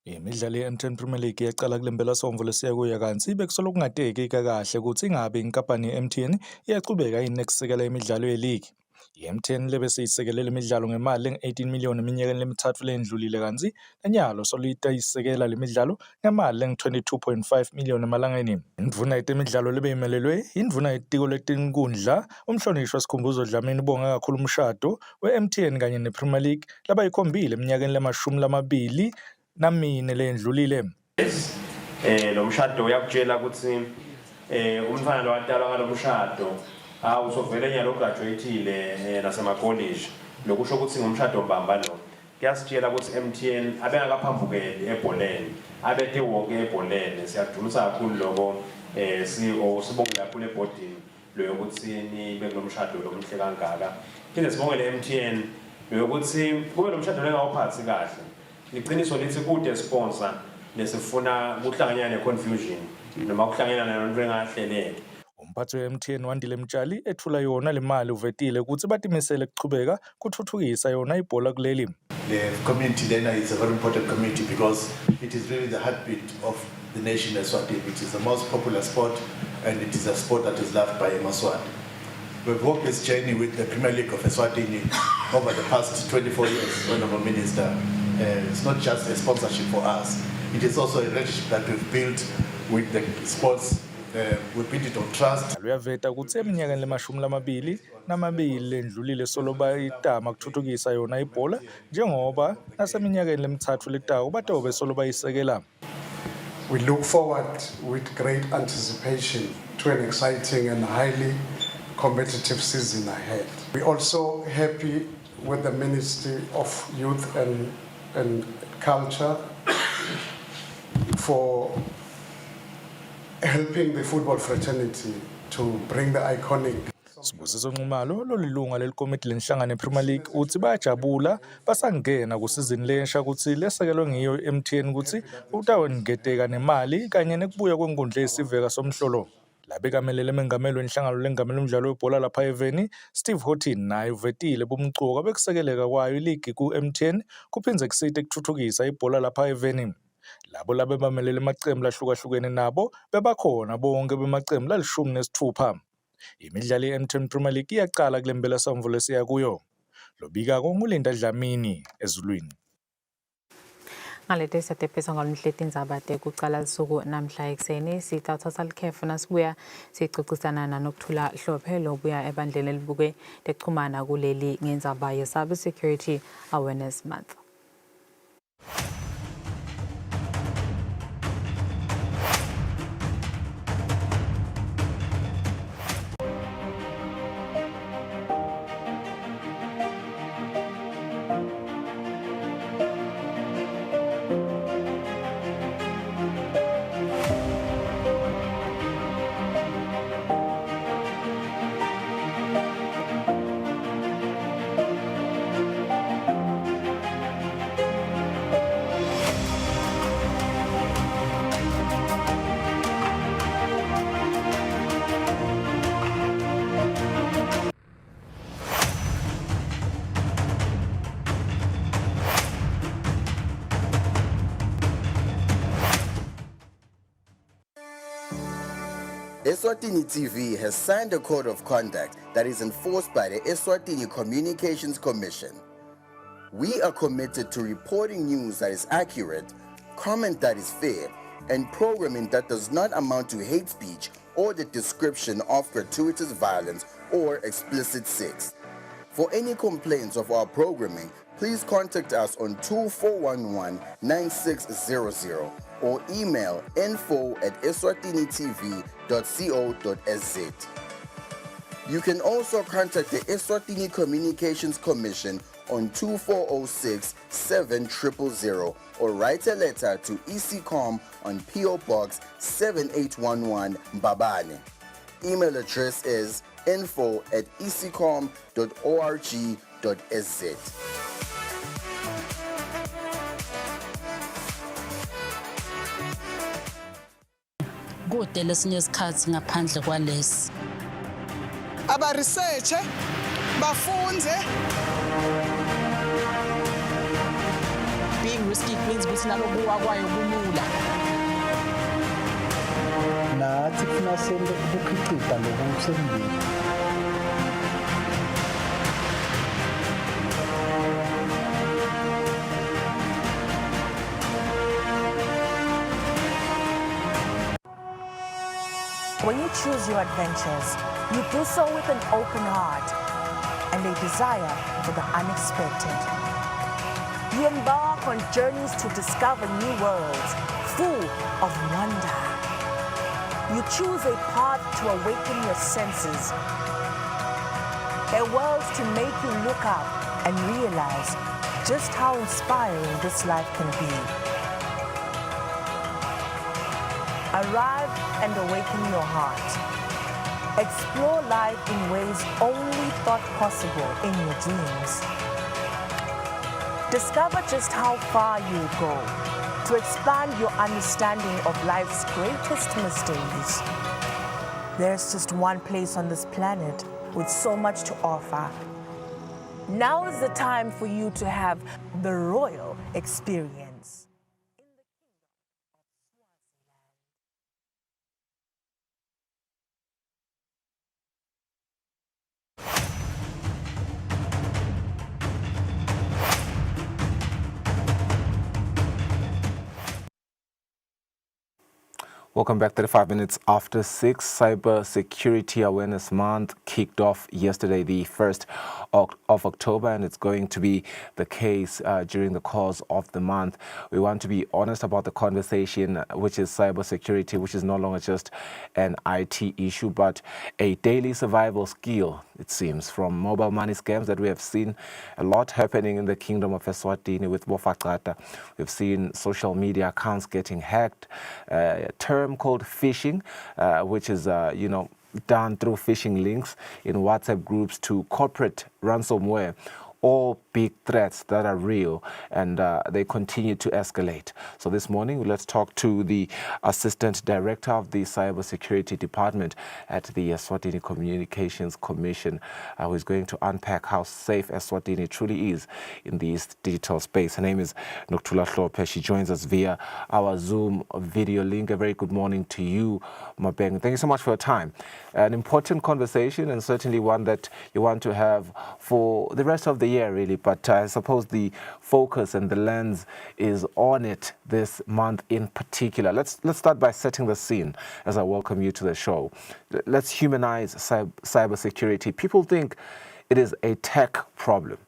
Imidlalo ye-M10 Premier League yaqala kule mpelasonto lesiya kuya kansi bekusoloko kungateki kahle ukuthi ingabe inkampani ye-MTN iyachubeka yini nekusekela imidlalo ye-league. I-M10 lebe seyisekelela imidlalo ngemali engu-18 million eminyakeni lemithathu lendlulile kanzi nenyalo solitayisekela lemidlalo ngemali engu-22.5 million emalangeni. Indvuna yetemidlalo lebe imelelwe indvuna yetiko letinkundla umhlonishwa Sikhumbuzo Dlamini ibonga kakhulu umshado we-MTN kanye ne-Premier League labayikhombile eminyakeni le-24 lendlulile. Lo mshado uyakutshela ukuthi umfana lo watalwa ngalo mshado usovele nyalo graduateile nasemakolleji lokusho ukuthi ngumshado mbamba lo. Kuyasitshela ukuthi MTN abengakaphambukeli ebholeni abethe wonke ebholeni. Siyadumisa kakhulu lokho sibonge kakhulu ebhodini lokuthi nibe kulo mshado lo mhle kangaka. Phinde sibongele MTN lokuthi kube lo mshado lengawuphathi kahle. Iqiniso lithi kude sponsor lesifuna kuhlanganyana ne-confusion noma kuhlanganyana nento engahleleki. umphathi we-MTN Wandile Mtshali ethula yona le mali uvetile ukuthi batimisele kuchubeka kuthuthukisa yona ibhola kuleli. The community lena is a very important community because it is really the heartbeat of the nation Eswatini. It is the most popular sport and it is a sport that is loved by Eswatini. We've walked this journey with the Premier League of Eswatini over the past 24 years, Honourable Minister. It's not just a sponsorship for us. It is also a relationship that we've built with the sports. We built it on trust. Luyaveta ukuthi eminyakeni lemashumi lendlulile soloba itama kuthuthukisa yona ibhola njengoba naseminyakeni lemithathu letako batobe soloba isekela. We look forward with great anticipation to an exciting and highly competitive season ahead. We're also happy with the Ministry of Youth and Culture for helping the football fraternity to bring the iconic. Sibusiso Nxumalo lolilunga lelikomiti lenhlangano ePremier League uthi bayajabula basangena kusizini lensha ukuthi lesekelwe ngiyo MTN ukuthi utawengeteka nemali kanye nekubuya kwenkundla yesiveka somhlolo. Labekamelele mengameli wenhlangano lengameli umdlalo webhola lapha eVeni Steve Horton naye uvetile bomcuko bekusekeleka kwayo iligi ku-MTN kuphinze kusite kuthuthukisa ibhola lapha eVeni. Labo labebamelele amaqembu lahlukahlukene nabo bebakhona bonke bemaqembu la16. Imidlalo ye-MTN Premier League iyaqala kule mpelasonto lesiya kuyo. Lobikako nguLinda Dlamini ezulwini. Ngalete satepesa ngolmhleti ndzabate kucala lisuku namhla ekseni sithatha likhefu nasibuya sicocisana nokuthula Hlophe lobuya ebandleni elibuke lexhumana kuleli ngendzaba ye-Cyber Security Awareness Month. Eswatini TV has signed a code of conduct that is enforced by the Eswatini Communications Commission. We are committed to reporting news that is accurate, comment that is fair, and programming that does not amount to hate speech or the description of gratuitous violence or explicit sex. For any complaints of our programming, please contact us on 2411-9600 or email info@eswatinitv.co.za. You can also contact the Eswatini Communications Commission on 2406-7000 or write a letter to ECCOM on PO Box 7811 Mbabane. Email address is info@ecom.org.sz. Kude lesinye isikhathi ngaphandle kwalesi. Aba research bafunze. Being risky means ukuthi nalokuwa kwayo kulula. Nathi kufuna senze ukukhicita lokusembili. When you choose your adventures, you do so with an open heart and a desire for the unexpected. You embark on journeys to discover new worlds full of wonder. You choose a path to awaken your senses, a world to make you look up and realize just how inspiring this life can be. Arrive and awaken your heart. Explore life in ways only thought possible in your dreams. Discover just how far you go to expand your understanding of life's greatest mysteries. There's just one place on this planet with so much to offer. Now is the time for you to have the royal experience. Welcome back. 35 minutes after 6. Cyber Security Awareness Month kicked off yesterday, the 1st of October, and it's going to be the case during the course of the month. We want to be honest about the conversation, which is cyber security, which is no longer just an IT issue, but a daily survival skill, it seems, from mobile money scams that we have seen a lot happening in the Kingdom of Eswatini with Bofaqata. We've seen social media accounts getting hacked, term called phishing, which is, done through phishing links in WhatsApp groups, to corporate ransomware. All big threats that are real, and they continue to escalate. So this morning, let's talk to the Assistant Director of the Cybersecurity Department at the Eswatini Communications Commission, who is going to unpack how safe Eswatini truly is in this digital space. Her name is Nokuthula Hlophe. She joins us via our Zoom video link. A very good morning to you, Mabeng. Thank you so much for your time. An important conversation, and certainly one that you want to have for the rest of the year, really, but I suppose the focus and the lens is on it this month in particular. Let's start by setting the scene as I welcome you to the show. Let's humanize cybersecurity. People think it is a tech problem,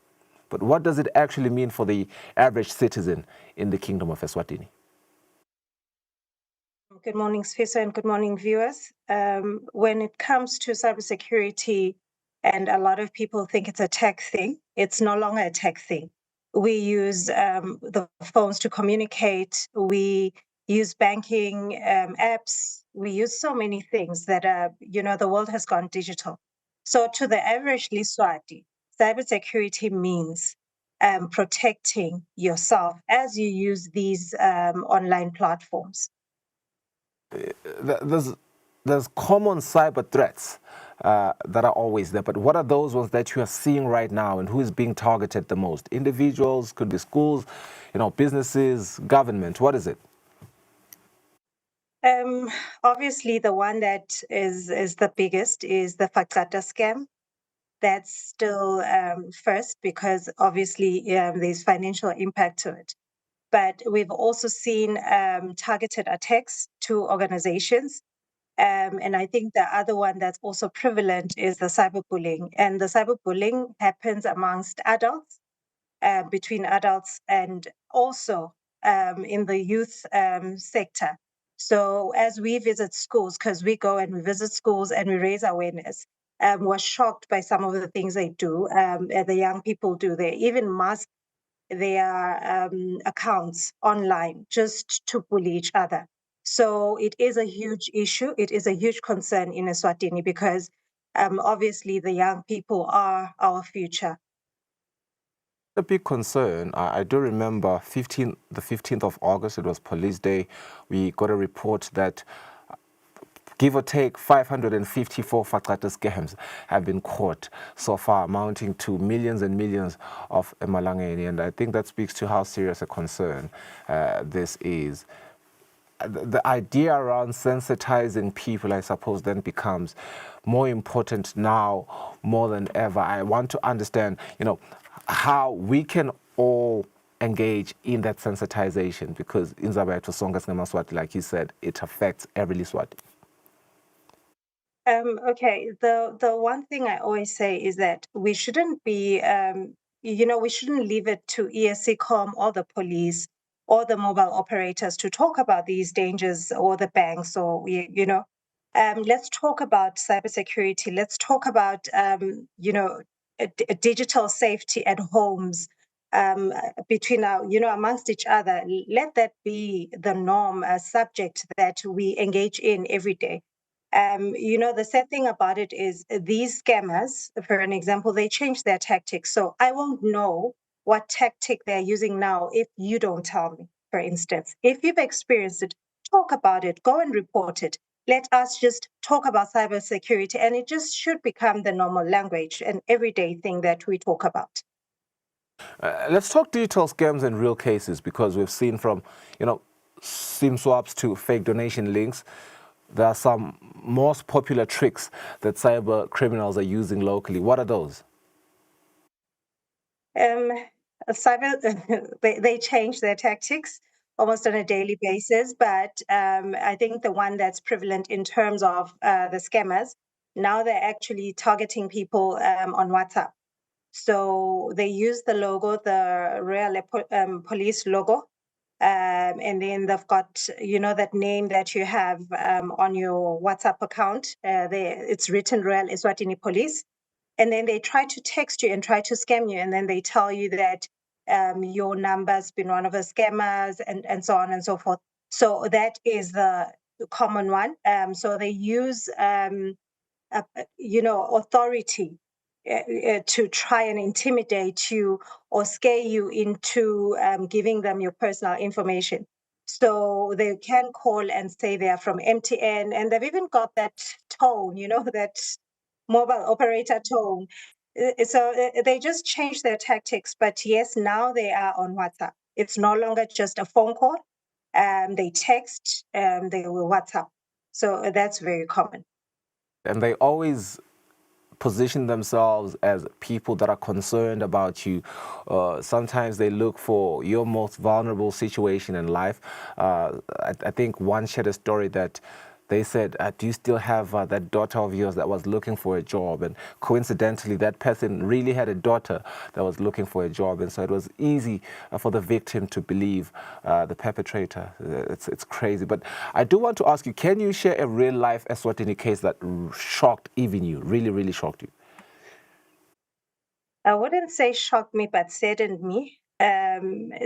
but what does it actually mean for the average citizen in the Kingdom of Eswatini? Good morning, Sfiso, and good morning, viewers. When it comes to cybersecurity, and a lot of people think it's a tech thing, it's no longer a tech thing. We use the phones to communicate. We use banking apps. We use so many things that the world has gone digital. So to the average Liswati, cybersecurity means protecting yourself as you use these online platforms. There's common cyber threats that are always there, but what are those ones that you are seeing right now, and who is being targeted the most? Individuals, could be schools, businesses, government. What is it? Obviously, the one that is the biggest is the Fakata scam. That's still first, because obviously there's financial impact to it. But we've also seen targeted attacks to organizations. And I think the other one that's also prevalent is the cyberbullying. And the cyberbullying happens amongst adults, between adults, and also in the youth sector. So as we visit schools, because we go and we visit schools and we raise awareness, we're shocked by some of the things they do, the young people do. They even mask their accounts online just to bully each other. So it is a huge issue. It is a huge concern in Eswatini, because obviously the young people are our future. A big concern. I do remember the 15th of August, it was Police Day. We got a report that give or take 554 Fakata scams have been caught so far, amounting to millions and millions of emalangeni. And I think that speaks to how serious a concern this is. The idea around sensitizing people, I suppose, then becomes more important now more than ever. I want to understand, how we can all engage in that sensitization, because in Zabayatu Songas Namaswati, like you said, it affects every Liswati. Okay, the one thing I always say is that we shouldn't be, we shouldn't leave it to ESCOM or the police or the mobile operators to talk about these dangers, or the banks, or let's talk about cybersecurity. Let's talk about digital safety at homes, between amongst each other. Let that be the norm, subject that we engage in every day. The sad thing about it is these scammers, for an example, they change their tactics. So I won't know what tactic they're using now if you don't tell me, for instance. If you've experienced it, talk about it, go and report it. let us just talk about cybersecurity, and it just should become the normal language and everyday thing that we talk about. Let's talk digital scams and real cases, because we've seen from, SIM swaps to fake donation links, there are some most popular tricks that cyber criminals are using locally. What are those? Cyber, they change their tactics almost on a daily basis, but I think the one that's prevalent in terms of the scammers, now they're actually targeting people on WhatsApp. So they use the logo, the Royal Police logo, and then they've got, that name that you have on your WhatsApp account. It's written Royal Eswatini Police. And then they try to text you and try to scam you. And then they tell you that your number's been one of the scammers and so on and so forth. So that is the common one. So they use, authority to try and intimidate you or scare you into giving them your personal information. So they can call and say they are from MTN, and they've even got that tone, that mobile operator tone. So they just changed their tactics, but yes, now they are on WhatsApp. It's no longer just a phone call. They text, they will WhatsApp. So that's very common. And they always position themselves as people that are concerned about you. Sometimes they look for your most vulnerable situation in life. I think one shared a story that they said, do you still have that daughter of yours that was looking for a job? And coincidentally, that person really had a daughter that was looking for a job. And so it was easy for the victim to believe the perpetrator. It's crazy. But I do want to ask you, can you share a real life Eswatini case that shocked even you, really, really shocked you? I wouldn't say shocked me, but saddened me.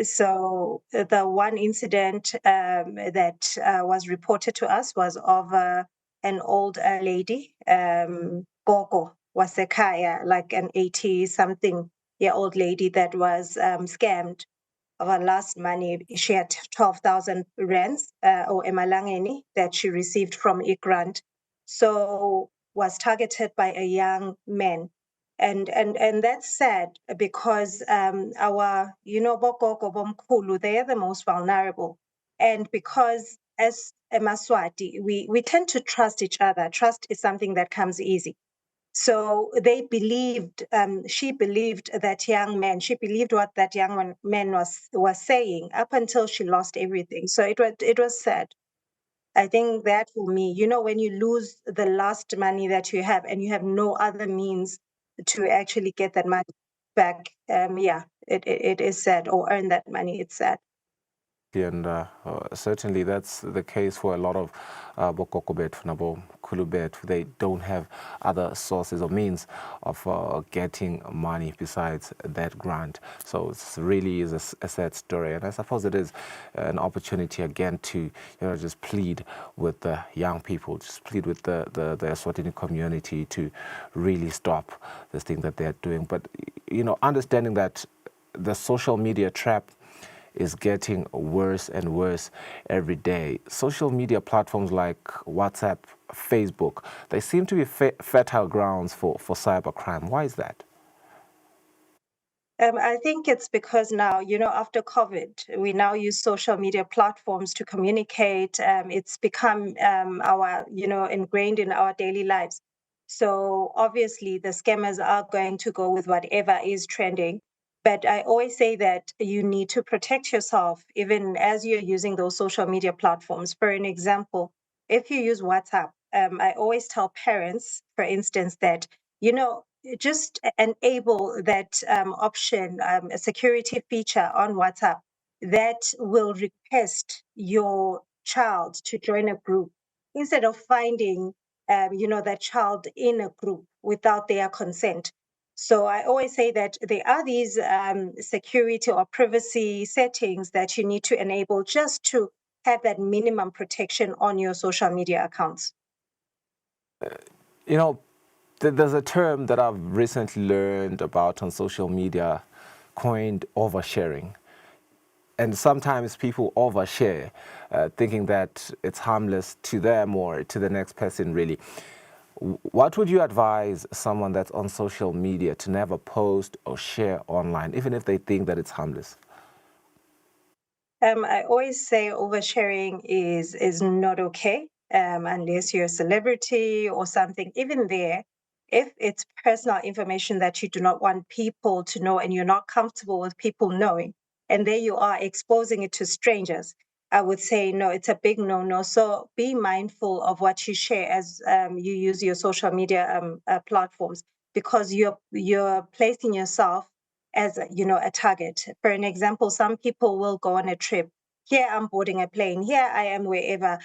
So the one incident that was reported to us was of an old lady, Gogo Wasekaya, like an 80-something-year-old lady that was scammed of her last money. She had 12,000 rands or emalangeni that she received from eGrant. So was targeted by a young man. And that's sad because our, bogogo bomkhulu, they are the most vulnerable. And because as a Maswati, we tend to trust each other. Trust is something that comes easy. So they believed, she believed that young man, she believed what that young man was saying up until she lost everything. So it was sad. I think that for me, when you lose the last money that you have and you have no other means to actually get that money back, it is sad, or earn that money, it's sad. And certainly that's the case for a lot of Bokokobet, Nabo Kulubet. They don't have other sources or means of getting money besides that grant. So it really is a sad story. And I suppose it is an opportunity again to just plead with the young people, just plead with the Eswatini community to really stop this thing that they're doing. But, understanding that the social media trap is getting worse and worse every day. Social media platforms like WhatsApp, Facebook, they seem to be fertile grounds for cybercrime. Why is that? I think it's because now, after COVID, we now use social media platforms to communicate. It's become our, ingrained in our daily lives. So obviously the scammers are going to go with whatever is trending. But I always say that you need to protect yourself, even as you're using those social media platforms. For an example, if you use WhatsApp, I always tell parents, for instance, that, just enable that option, a security feature on WhatsApp that will request your child to join a group instead of finding, that child in a group without their consent. So I always say that there are these security or privacy settings that you need to enable just to have that minimum protection on your social media accounts. There's a term that I've recently learned about on social media coined oversharing. and sometimes people overshare, thinking that it's harmless to them or to the next person, really. What would you advise someone that's on social media to never post or share online, even if they think that it's harmless? I always say oversharing is not okay, unless you're a celebrity or something. Even there, if it's personal information that you do not want people to know and you're not comfortable with people knowing, and there you are exposing it to strangers, I would say no, it's a big no-no. So be mindful of what you share as you use your social media platforms, because you're placing yourself as a target. For an example, some people will go on a trip. Here I'm boarding a plane. Here I am wherever,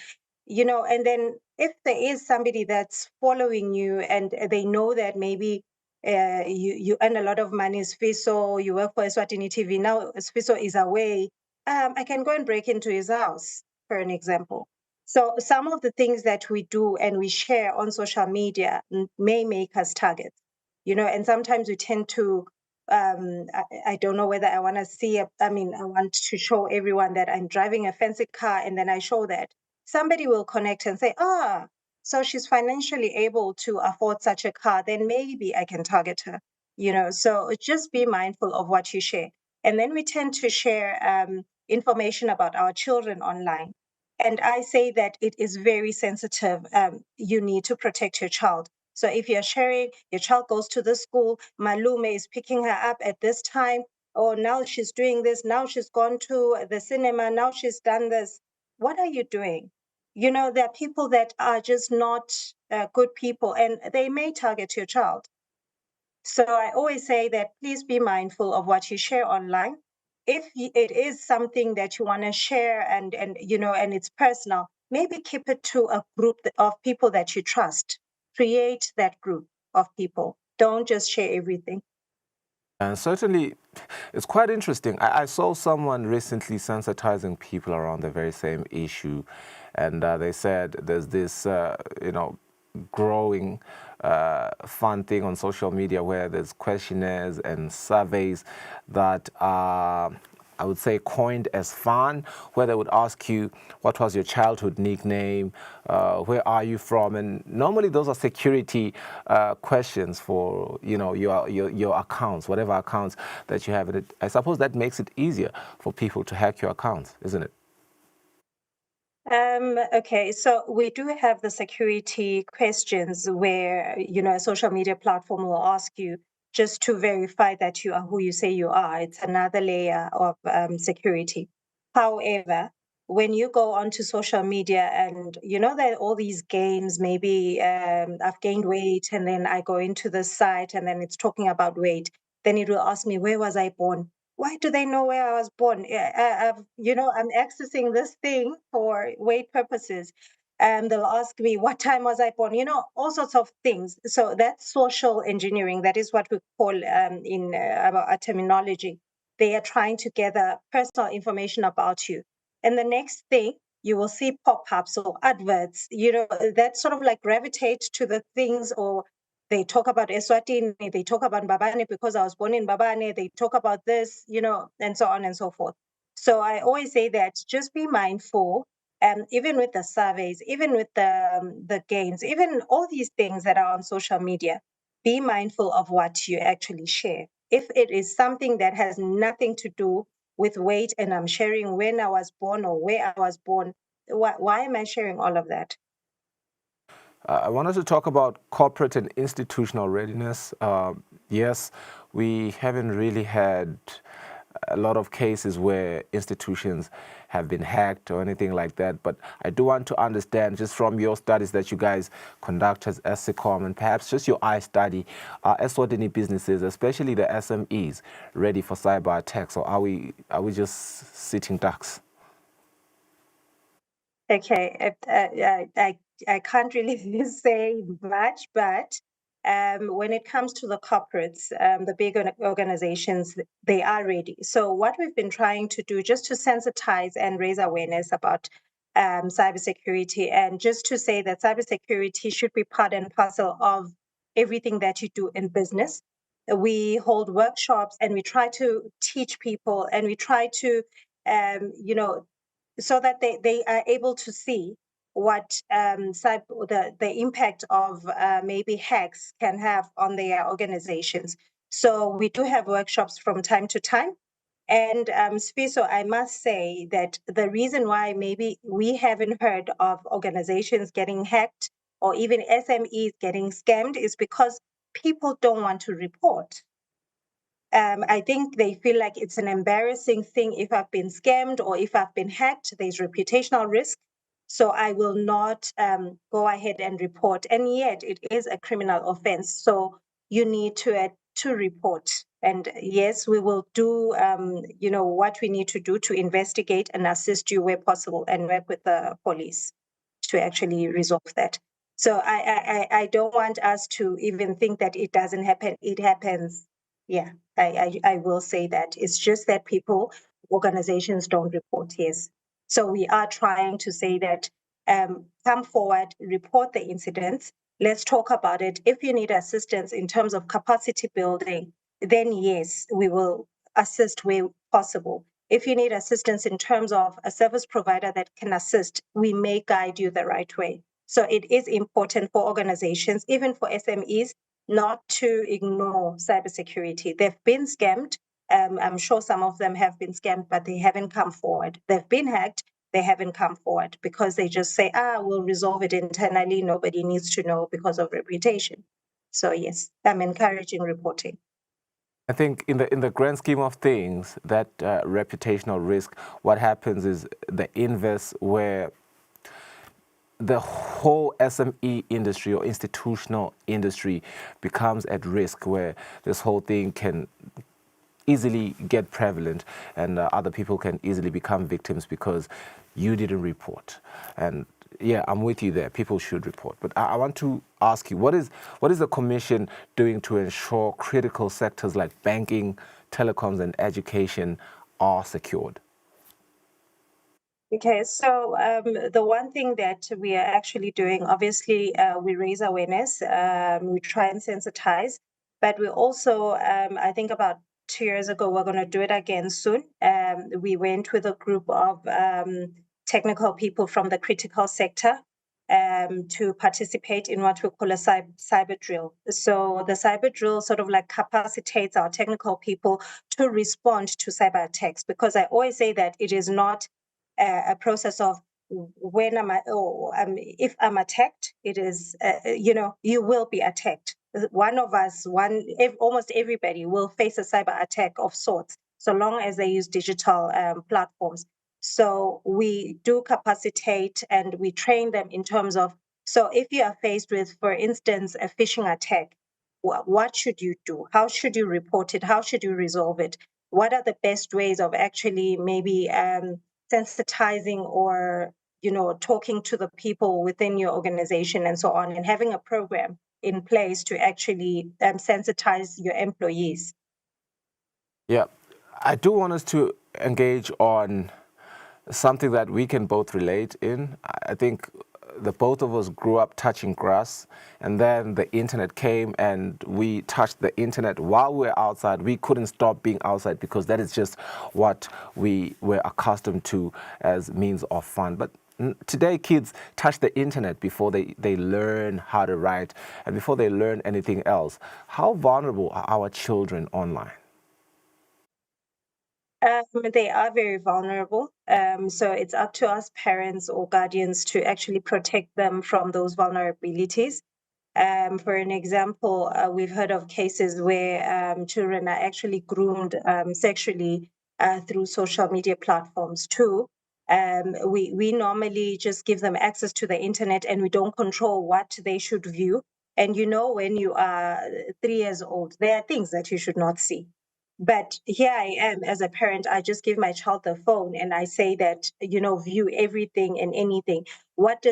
and then if there is somebody that's following you and they know that maybe you earn a lot of money, Sfiso, you work for Eswatini TV, now Sfiso is away, I can go and break into his house, for an example. So some of the things that we do and we share on social media may make us targets, and sometimes we tend to, I don't know whether I want to I want to show everyone that I'm driving a fancy car, and then I show that. Somebody will connect and say, so she's financially able to afford such a car, then maybe I can target her, so just be mindful of what you share. And then we tend to share information about our children online. And I say that it is very sensitive. You need to protect your child. So if you're sharing, your child goes to the school, Malume is picking her up at this time, or now she's doing this, now she's gone to the cinema, now she's done this. What are you doing? There are people that are just not good people, and they may target your child. So I always say that please be mindful of what you share online. If it is something that you want to share and it's personal, maybe keep it to a group of people that you trust. Create that group of people. Don't just share everything. And certainly, it's quite interesting. I saw someone recently sensitizing people around the very same issue, and they said there's this, growing fun thing on social media where there's questionnaires and surveys that are, I would say, coined as fun, where they would ask you, what was your childhood nickname, where are you from? And normally those are security questions for, your accounts, whatever accounts that you have. And I suppose that makes it easier for people to hack your accounts, isn't it? Okay, so we do have the security questions where, a social media platform will ask you just to verify that you are who you say you are. It's another layer of security. However, when you go onto social media and there are all these games, maybe I've gained weight and then I go into the site and then it's talking about weight, then it will ask me, where was I born? Why do they know where I was born? I'm accessing this thing for weight purposes. And they'll ask me, what time was I born? All sorts of things. So that's social engineering. That is what we call in our terminology. They are trying to gather personal information about you. And the next thing, you will see pop-ups or adverts, that sort of like gravitate to the things, or they talk about Eswatini, they talk about Mbabane because I was born in Mbabane, they talk about this, and so on and so forth. So I always say that just be mindful, even with the surveys, even with the games, even all these things that are on social media, be mindful of what you actually share. If it is something that has nothing to do with weight and I'm sharing when I was born or where I was born, why am I sharing all of that? I wanted to talk about corporate and institutional readiness. Yes, we haven't really had a lot of cases where institutions have been hacked or anything like that, but I do want to understand, just from your studies that you guys conduct as SECOM, and perhaps just your eye study, are Eswatini businesses, especially the SMEs, ready for cyber attacks, or are we just sitting ducks? Okay, I can't really say much, but when it comes to the corporates, the big organizations, they are ready. So what we've been trying to do, just to sensitize and raise awareness about cybersecurity, and just to say that cybersecurity should be part and parcel of everything that you do in business. We hold workshops and we try to teach people, and we try to so that they are able to see what the impact of maybe hacks can have on their organizations. So we do have workshops from time to time. And Sfiso, I must say that the reason why maybe we haven't heard of organizations getting hacked or even SMEs getting scammed is because people don't want to report. I think they feel like it's an embarrassing thing if I've been scammed or if I've been hacked, there's reputational risk. So I will not go ahead and report. And yet it is a criminal offense. So you need to report. And yes, we will do, what we need to do to investigate and assist you where possible and work with the police to actually resolve that. So I don't want us to even think that it doesn't happen. It happens. Yeah, I will say that. It's just that organizations don't report, yes. So we are trying to say that come forward, report the incidents. Let's talk about it. If you need assistance in terms of capacity building, then yes, we will assist where possible. If you need assistance in terms of a service provider that can assist, we may guide you the right way. So it is important for organizations, even for SMEs, not to ignore cybersecurity. They've been scammed. I'm sure some of them have been scammed, but they haven't come forward. They've been hacked. They haven't come forward because they just say, we'll resolve it internally. Nobody needs to know because of reputation. So yes, I'm encouraging reporting. I think in the grand scheme of things, that reputational risk, what happens is the inverse, where the whole SME industry or institutional industry becomes at risk, where this whole thing can easily get prevalent and other people can easily become victims because you didn't report. And yeah, I'm with you there. People should report. But I want to ask you, what is the Commission doing to ensure critical sectors like banking, telecoms, and education are secured? Okay, so the one thing that we are actually doing, obviously, we raise awareness, we try and sensitize, but we also, I think about 2 years ago, we're going to do it again soon. We went with a group of technical people from the critical sector to participate in what we call a cyber drill. So the cyber drill sort of like capacitates our technical people to respond to cyber attacks, because I always say that it is not a process of when if I'm attacked, it is, you will be attacked. One of us, almost everybody will face a cyber attack of sorts, so long as they use digital platforms. So we do capacitate and we train them in terms of, so if you are faced with, for instance, a phishing attack, what should you do? How should you report it? How should you resolve it? What are the best ways of actually maybe sensitizing or talking to the people within your organization and so on, and having a program in place to actually sensitize your employees? Yeah, I do want us to engage on something that we can both relate in. I think the both of us grew up touching grass, and then the internet came and we touched the internet while we were outside. We couldn't stop being outside because that is just what we were accustomed to as means of fun. But today kids touch the internet before they learn how to write and before they learn anything else. How vulnerable are our children online? They are very vulnerable. So it's up to us parents or guardians to actually protect them from those vulnerabilities. For an example, we've heard of cases where children are actually groomed sexually through social media platforms too. We normally just give them access to the internet and we don't control what they should view. And when you are 3 years old, there are things that you should not see. But here I am as a parent, I just give my child the phone and I say that, view everything and anything. What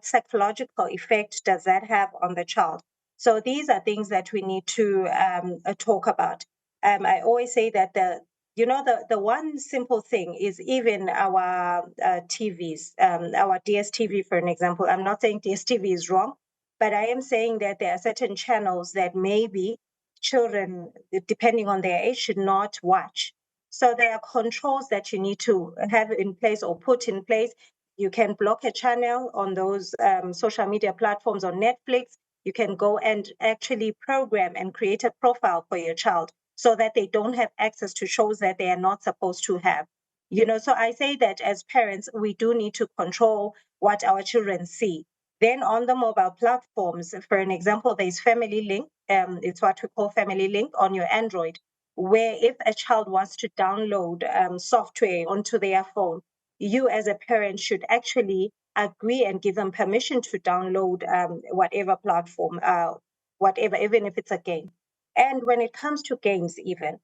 psychological effect does that have on the child? So these are things that we need to talk about. I always say that the one simple thing is even our TVs, our DSTV, for an example. I'm not saying DSTV is wrong, but I am saying that there are certain channels that maybe children, depending on their age, should not watch. So there are controls that you need to have in place or put in place. You can block a channel on those social media platforms on Netflix. You can go and actually program and create a profile for your child so that they don't have access to shows that they are not supposed to have. So I say that as parents, we do need to control what our children see. Then on the mobile platforms, for an example, there's Family Link. It's what we call Family Link on your Android, where if a child wants to download software onto their phone, you as a parent should actually agree and give them permission to download whatever platform, whatever, even if it's a game. And when it comes to games, even,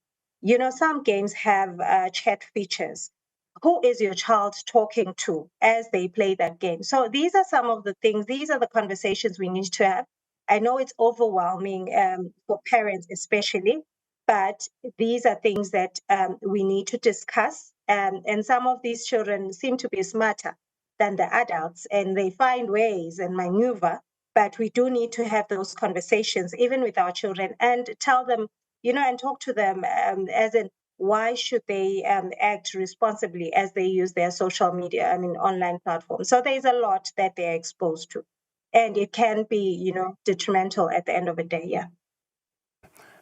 some games have chat features. Who is your child talking to as they play that game? So these are some of the things, these are the conversations we need to have. I know it's overwhelming for parents, especially, but these are things that we need to discuss. And some of these children seem to be smarter than the adults, and they find ways and maneuver. But we do need to have those conversations, even with our children, and tell them, and talk to them as in why should they act responsibly as they use their social media, online platforms. So there's a lot that they're exposed to. And it can be, detrimental at the end of the day, yeah.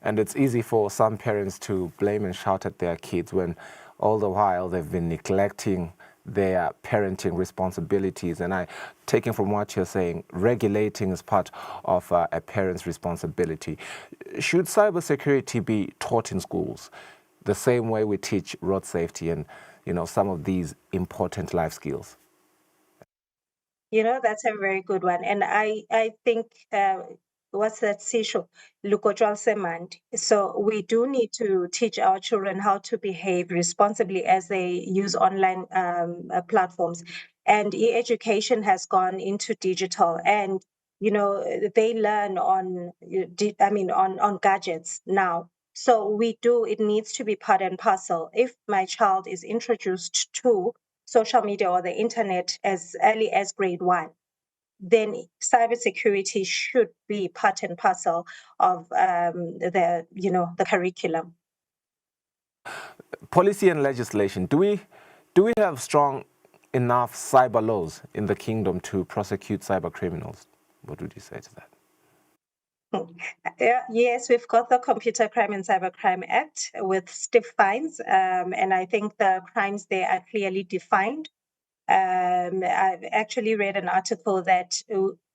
And it's easy for some parents to blame and shout at their kids when all the while they've been neglecting their parenting responsibilities. And taking from what you're saying, regulating is part of a parent's responsibility. Should cybersecurity be taught in schools the same way we teach road safety and, some of these important life skills? That's a very good one. And I think, what's that sisho? Lukotjwal semandi. So we do need to teach our children how to behave responsibly as they use online platforms. And e-education has gone into digital, and they learn on on gadgets now. So it needs to be part and parcel. If my child is introduced to social media or the internet as early as grade 1, then cybersecurity should be part and parcel of the curriculum. Policy and legislation. Do we have strong enough cyber laws in the kingdom to prosecute cyber criminals? What would you say to that? Yes, we've got the Computer Crime and Cybercrime Act with stiff fines, and I think the crimes there are clearly defined. I've actually read an article that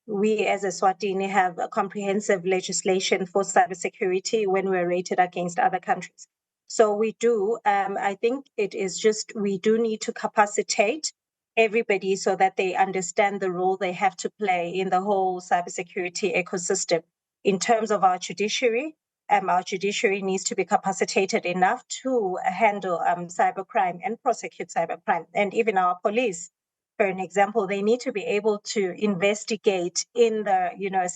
we as Eswatini have a comprehensive legislation for cybersecurity when we're rated against other countries. So we do. I think it is just we do need to capacitate everybody so that they understand the role they have to play in the whole cybersecurity ecosystem. In terms of our judiciary needs to be capacitated enough to handle cybercrime and prosecute cybercrime. And even our police, for an example, they need to be able to investigate in the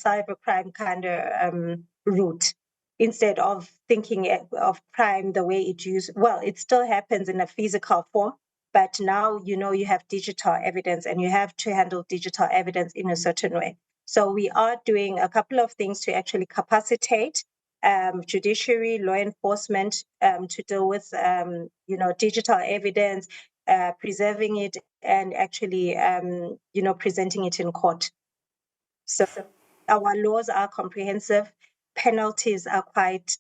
cybercrime kind of route, instead of thinking of crime the way it used. Well, it still happens in a physical form, but now you have digital evidence, and you have to handle digital evidence in a certain way. So we are doing a couple of things to actually capacitate judiciary, law enforcement to deal with digital evidence, preserving it, and actually presenting it in court. So our laws are comprehensive. Penalties are quite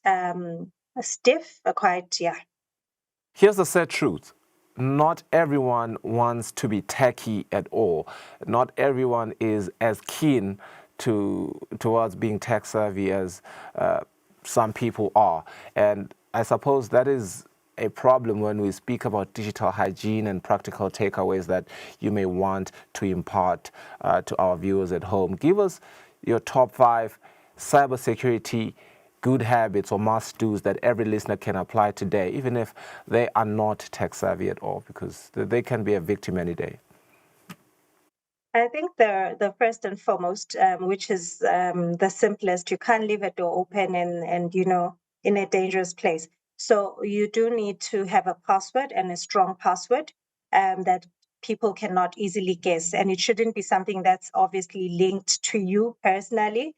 stiff, Here's the sad truth. Not everyone wants to be techie at all. Not everyone is as keen towards being tech savvy as some people are. And I suppose that is a problem when we speak about digital hygiene and practical takeaways that you may want to impart to our viewers at home. Give us your top 5 cybersecurity good habits or must-dos that every listener can apply today, even if they are not tech-savvy at all, because they can be a victim any day. I think the first and foremost, which is the simplest, you can't leave a door open and in a dangerous place. So you do need to have a password, and a strong password that people cannot easily guess. And it shouldn't be something that's obviously linked to you personally.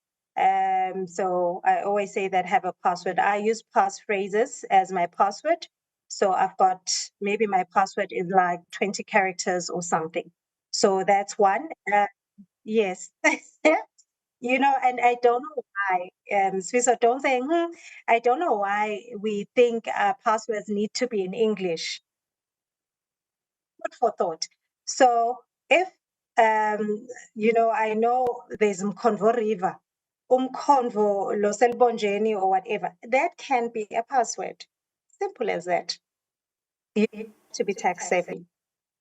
So I always say that have a password. I use passphrases as my password. So I've got, maybe my password is like 20 characters or something. So that's one. Yes. You know, and I don't know why, Swiss, don't say, I don't know why we think passwords need to be in English. Food for thought. So if, you know, I know there's Mkonvo River, Umkonvo Loselbonjeni or whatever, that can be a password. Simple as that. You need to be tech savvy,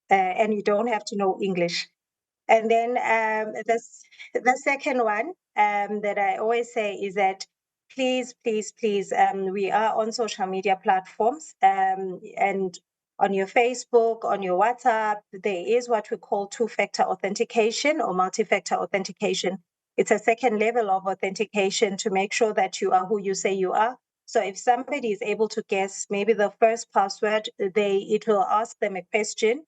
and you don't have to know English. And then the second one that I always say is that please, we are on social media platforms, and on your Facebook, on your WhatsApp, there is what we call two-factor authentication or multi-factor authentication. It's a second level of authentication to make sure that you are who you say you are. So if somebody is able to guess maybe the first password, it will ask them a question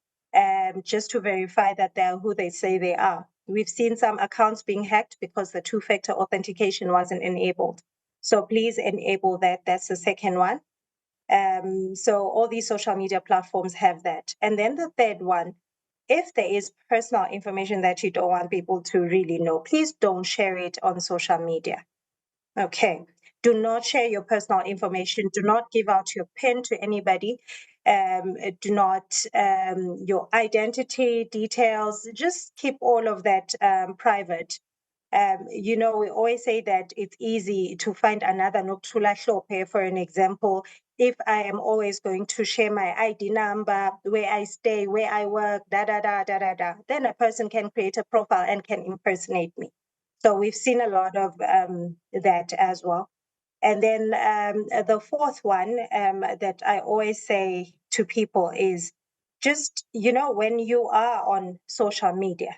just to verify that they're who they say they are. We've seen some accounts being hacked because the two-factor authentication wasn't enabled. So please enable that. That's the second one. So all these social media platforms have that. And then the third one, if there is personal information that you don't want people to really know, please don't share it on social media. Okay. Do not share your personal information. Do not give out your PIN to anybody. Do not, your identity details, just keep all of that private. You know, we always say that it's easy to find another Noktula Shlope, for an example. If I am always going to share my ID number, where I stay, where I work, then a person can create a profile and can impersonate me. So we've seen a lot of that as well. And then the fourth one that I always say to people is just, you know, when you are on social media,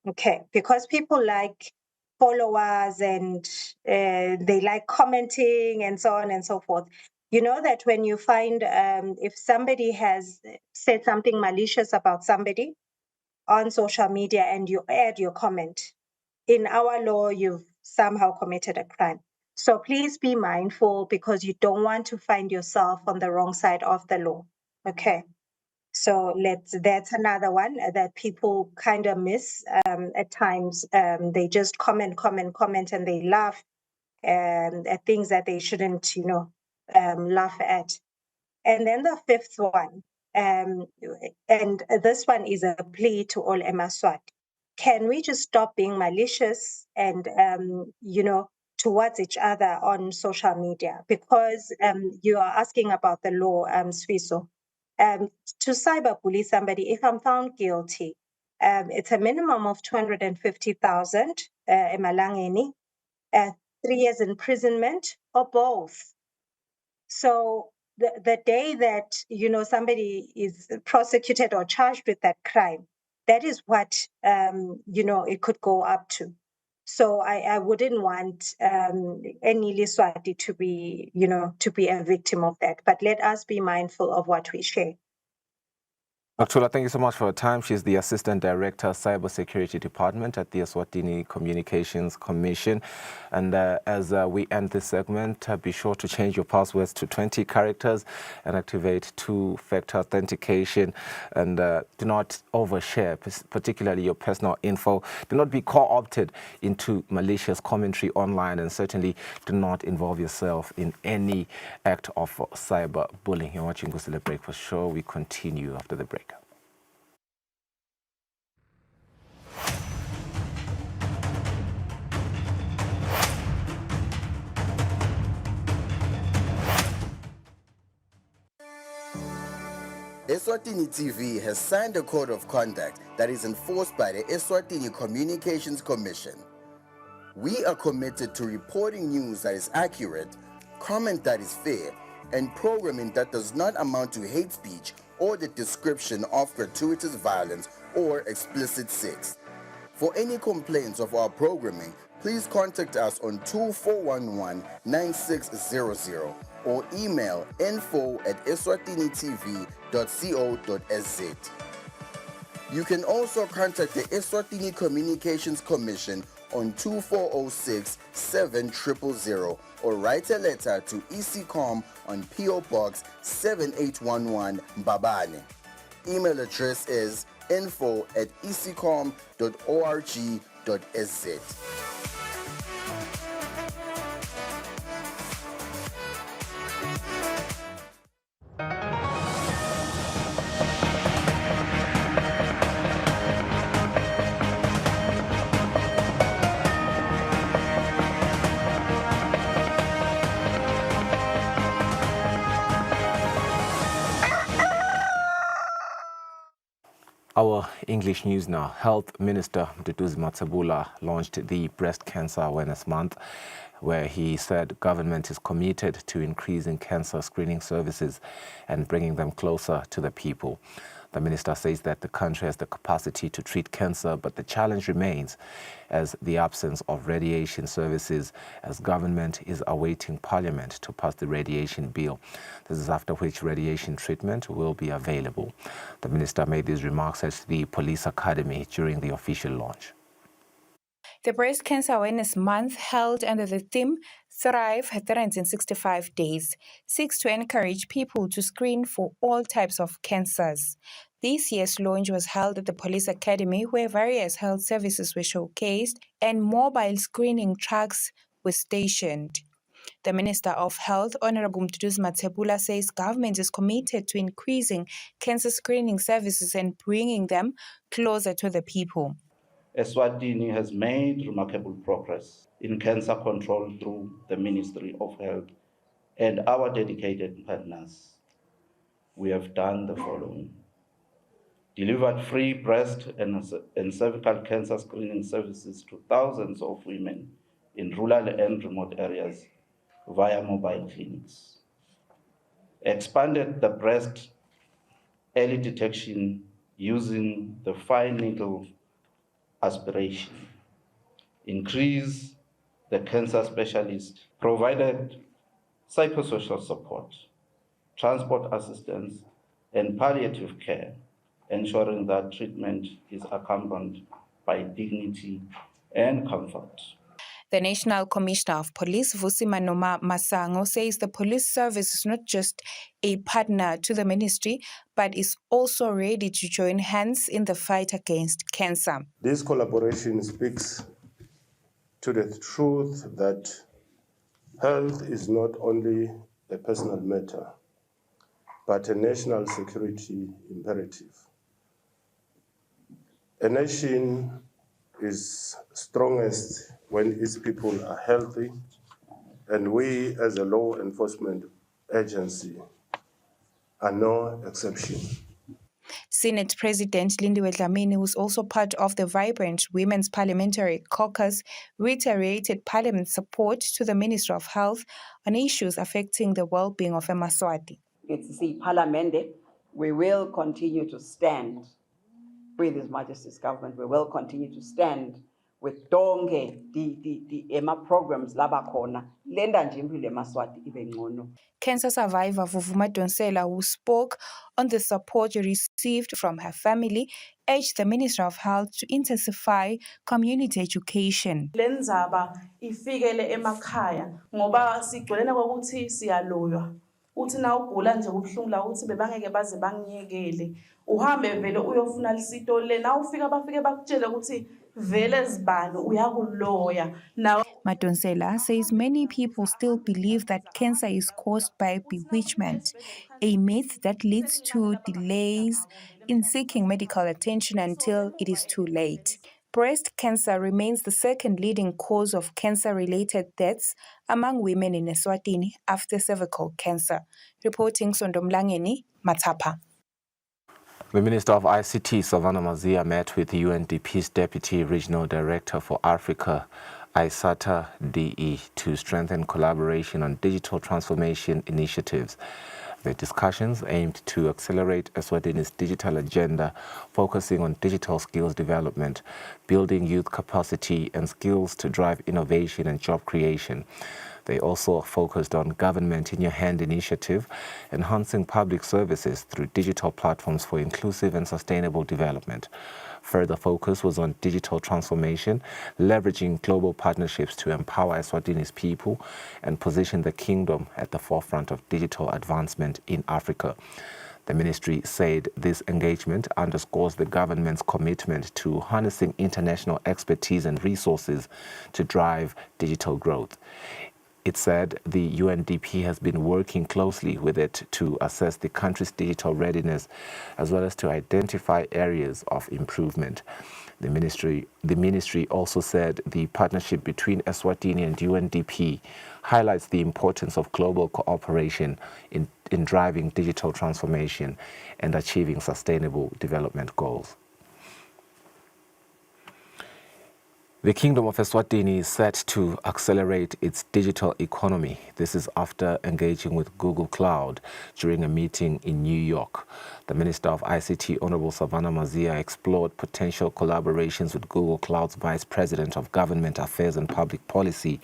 okay, because people like followers and they like commenting and so on and so forth. You know that when you find, if somebody has said something malicious about somebody on social media and you add your comment, in our law, you've somehow committed a crime. So please be mindful because you don't want to find yourself on the wrong side of the law. Okay. So that's another one that people kind of miss at times. They just comment, and they laugh at things that they shouldn't, you know, laugh at. And then the fifth one, and this one is a plea to all Emaswati. Can we just stop being malicious and, you know, towards each other on social media? Because you are asking about the law, Swiso. To cyberbully somebody, if I'm found guilty, it's a minimum of 250,000 emalangeni, 3 years imprisonment, or both. So the day that, you know, somebody is prosecuted or charged with that crime, that is what, you know, it could go up to. So I wouldn't want any Liswati to be, you know, to be a victim of that. But let us be mindful of what we share. Dr. thank you so much for your time. She's the Assistant Director, Cybersecurity Department at the Eswatini Communications Commission. And as we end this segment, be sure to change your passwords to 20 characters and activate two-factor authentication. And do not overshare, particularly your personal info. Do not be co-opted into malicious commentary online, and certainly do not involve yourself in any act of cyberbullying. You're watching Kusile Breakfast Show. We continue after the break. Eswatini TV has signed a code of conduct that is enforced by the Eswatini Communications Commission. We are committed to reporting news that is accurate, comment that is fair, and programming that does not amount to hate speech or the description of gratuitous violence or explicit sex. For any complaints of our programming, please contact us on 2411-9600 or email info@eswatinitv.co.za. You can also contact the Eswatini Communications Commission on 2406 7000 or write a letter to ECCOM on PO Box 7811 Mbabane. Email address is info@ecom.org.sz. Our English news now. Health Minister Mduduzi Matsebula launched the Breast Cancer Awareness Month, where he said government is committed to increasing cancer screening services and bringing them closer to the people. The minister says that the country has the capacity to treat cancer, but the challenge remains as the absence of radiation services, as government is awaiting Parliament to pass the radiation bill. This is after which radiation treatment will be available. The minister made these remarks at the Police Academy during the official launch. The Breast Cancer Awareness Month, held under the theme Thrive 365 Days, seeks to encourage people to screen for all types of cancers. This year's launch was held at the Police Academy, where various health services were showcased and mobile screening trucks were stationed. The Minister of Health, Honorable Mduduzi Matsebula, says government is committed to increasing cancer screening services and bringing them closer to the people. Eswatini has made remarkable progress in cancer control through the Ministry of Health and our dedicated partners. We have done the following: delivered free breast and cervical cancer screening services to thousands of women in rural and remote areas via mobile clinics, expanded the breast early detection using the fine needle aspiration, increase the cancer specialist, provided psychosocial support, transport assistance, and palliative care, ensuring that treatment is accompanied by dignity and comfort. The National Commissioner of Police, Vusimanoma Masango, says the police service is not just a partner to the ministry, but is also ready to join hands in the fight against cancer. This collaboration speaks to the truth that health is not only a personal matter, but a national security imperative. A nation is strongest when its people are healthy, and we as a law enforcement agency are no exception. Senate President Lindiwe Dlamini, who is also part of the vibrant Women's Parliamentary Caucus, reiterated Parliament's support to the Ministry of Health on issues affecting the well-being of eMaswati. It's the Parliament. We will continue to stand with His Majesty's government. We will continue to stand with donke the EMA programs labakhona lenda nje impilo eMaswati ibe ngcono. Cancer survivor Vuvuma Donsela, who spoke on the support received from her family, urged the Ministry of Health to intensify community education. Lenzaba ifikele emakhaya ngoba sigcwelena ukuthi siyaloywa. Uthi na ugula nje ubhlungu la uthi bebangeke baze bangiyekele. Uhambe vele uyofuna lisito le na ufika bafike bakutshele ukuthi vele zibani uyakuloya. Now Madonsela says many people still believe that cancer is caused by bewitchment, a myth that leads to delays in seeking medical attention until it is too late. Breast cancer remains the second leading cause of cancer-related deaths among women in Eswatini after cervical cancer. Reporting Sondomlangeni, Matapa. The Minister of ICT, Savannah Mazia, met with UNDP's Deputy Regional Director for Africa, Isata DE, to strengthen collaboration on digital transformation initiatives. The discussions aimed to accelerate Eswatini's digital agenda, focusing on digital skills development, building youth capacity and skills to drive innovation and job creation. They also focused on Government in Your Hand initiative, enhancing public services through digital platforms for inclusive and sustainable development. Further focus was on digital transformation, leveraging global partnerships to empower Eswatini's people and position the kingdom at the forefront of digital advancement in Africa. The ministry said this engagement underscores the government's commitment to harnessing international expertise and resources to drive digital growth. It said the UNDP has been working closely with it to assess the country's digital readiness as well as to identify areas of improvement. The ministry also said the partnership between Eswatini and UNDP highlights the importance of global cooperation in driving digital transformation and achieving sustainable development goals. The Kingdom of Eswatini is set to accelerate its digital economy. This is after engaging with Google Cloud during a meeting in New York. The Minister of ICT, Honorable Savannah Mazia, explored potential collaborations with Google Cloud's Vice President of Government Affairs and Public Policy,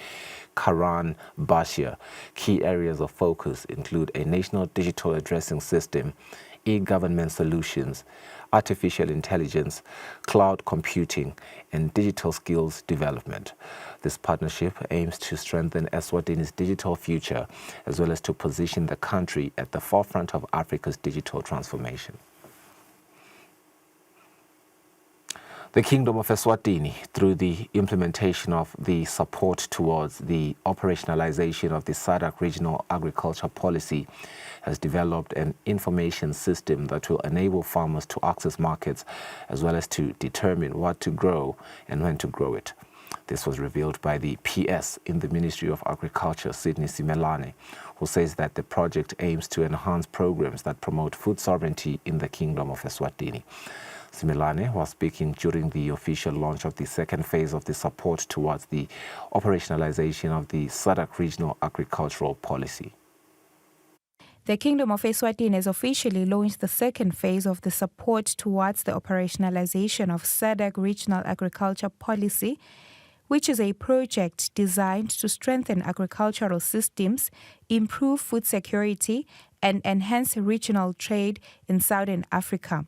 Karan Bashir. Key areas of focus include a national digital addressing system, e-government solutions, artificial intelligence, cloud computing, and digital skills development. This partnership aims to strengthen Eswatini's digital future as well as to position the country at the forefront of Africa's digital transformation. The Kingdom of Eswatini, through the implementation of the support towards the operationalization of the SADC Regional Agriculture Policy, has developed an information system that will enable farmers to access markets as well as to determine what to grow and when to grow it. This was revealed by the PS in the Ministry of Agriculture, Sydney Simelane, who says that the project aims to enhance programs that promote food sovereignty in the Kingdom of Eswatini. Simelane was speaking during the official launch of the second phase of the support towards the operationalization of the SADC Regional Agricultural Policy. The Kingdom of Eswatini has officially launched the second phase of the support towards the operationalization of SADC Regional Agriculture Policy, which is a project designed to strengthen agricultural systems, improve food security, and enhance regional trade in Southern Africa.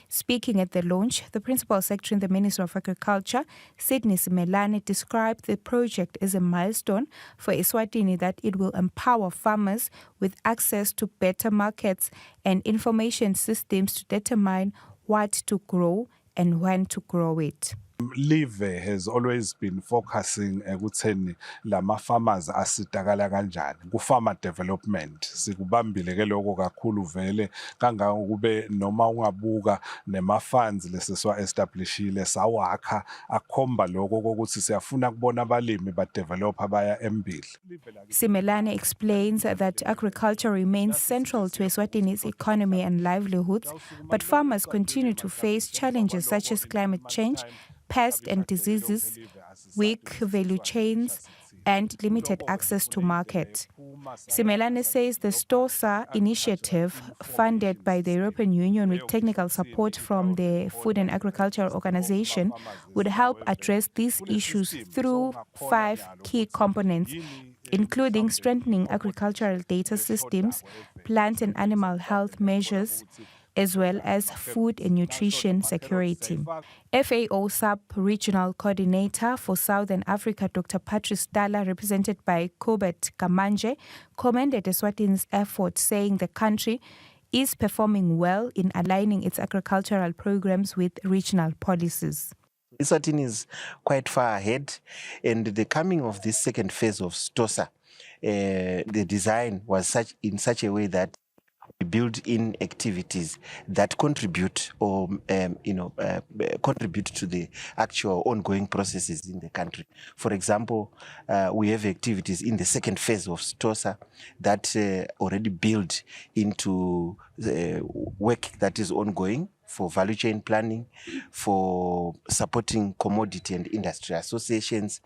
Speaking at the launch, the Principal Secretary in the Ministry of Agriculture, Sydney Simelane, described the project as a milestone for Eswatini that it will empower farmers with access to better markets and information systems to determine what to grow and when to grow it. Live has always been focusing ekutheni lama farmers asitakala kanjani ku farmer development. Sikubambile ke lokho kakhulu vele kangakube noma ungabuka nema funds leseswa establishile sawakha akhomba lokho ukuthi siyafuna kubona abalimi ba develop abaya embili. Simelane explains that agriculture remains central to Eswatini's economy and livelihoods, but farmers continue to face challenges such as climate change, pests and diseases, weak value chains, and limited access to market. Simelane says the STOSA initiative, funded by the European Union with technical support from the Food and Agriculture Organization, would help address these issues through 5 key components, including strengthening agricultural data systems, plant and animal health measures, as well as food and nutrition security. FAO Sub-Regional Coordinator for Southern Africa, Dr. Patrice Dalla, represented by Kobet Kamanje, commended Eswatini's effort, saying the country is performing well in aligning its agricultural programs with regional policies. Eswatini is quite far ahead, and the coming of this second phase of STOSA, the design was in such a way that we build in activities that contribute or contribute to the actual ongoing processes in the country. For example, we have activities in the second phase of STOSA that already build into the work that is ongoing for value chain planning, for supporting commodity and industry associations.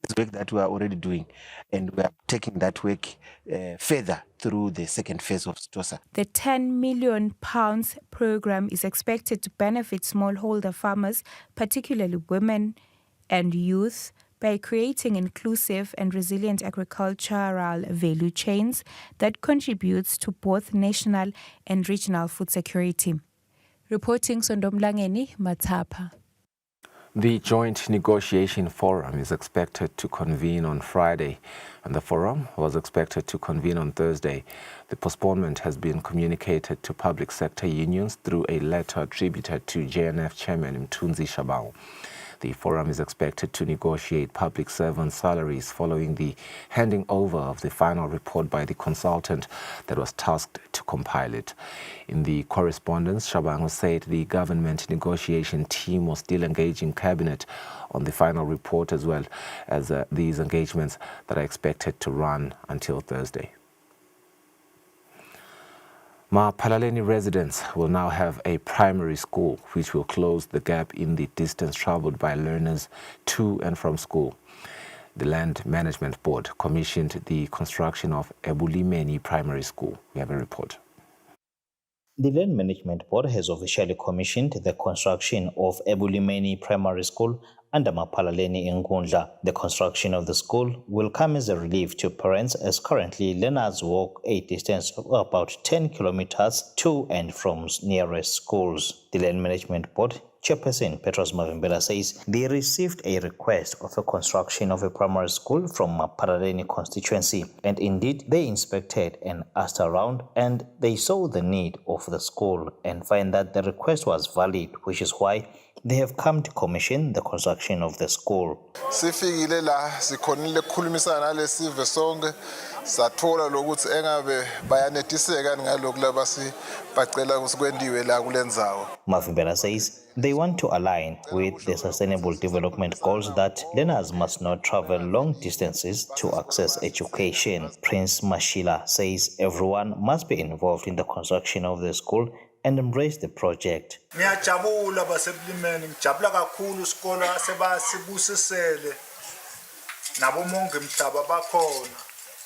It's work that we are already doing, and we are taking that work further through the second phase of STOSA. The £10 million program is expected to benefit smallholder farmers, particularly women and youth, by creating inclusive and resilient agricultural value chains that contributes to both national and regional food security. Reporting Sondomlangeni Matapa. The Joint Negotiation Forum is expected to convene on Friday, and the forum was expected to convene on Thursday. The postponement has been communicated to public sector unions through a letter attributed to JNF Chairman Mthunzi Shabao. The forum is expected to negotiate public servant salaries following the handing over of the final report by the consultant that was tasked to compile it. In the correspondence, Shabango said the government negotiation team was still engaging cabinet on the final report, as well as these engagements that are expected to run until Thursday. Mapalaleni residents will now have a primary school, which will close the gap in the distance traveled by learners to and from school. The Land Management Board commissioned the construction of Ebulimeni Primary School. We have a report. The Land Management Board has officially commissioned the construction of Ebulimeni Primary School under Mapalaleni in Nkundla. The construction of the school will come as a relief to parents, as currently learners walk a distance of about 10 kilometers to and from nearest schools. The Land Management Board Chairperson Petros Mavimbela says they received a request of a construction of a primary school from Mapalaleni constituency, and indeed they inspected and asked around, and they saw the need of the school and find that the request was valid, which is why they have come to commission the construction of the school. Sifikile la sikhonile ukukhulumisana nalesive sonke sathola lokuthi engabe bayanetiseka ngalokho labasi bacela usikwendiwe la kulendzawo. Mavimbela says they want to align with the Sustainable Development Goals that learners must not travel long distances to access education. Prince Mashila says everyone must be involved in the construction of the school and embrace the project. Ngiyajabula basebulimeni, ngijabula kakhulu isikolo asebasibusisele nabomonge mhlaba bakhona.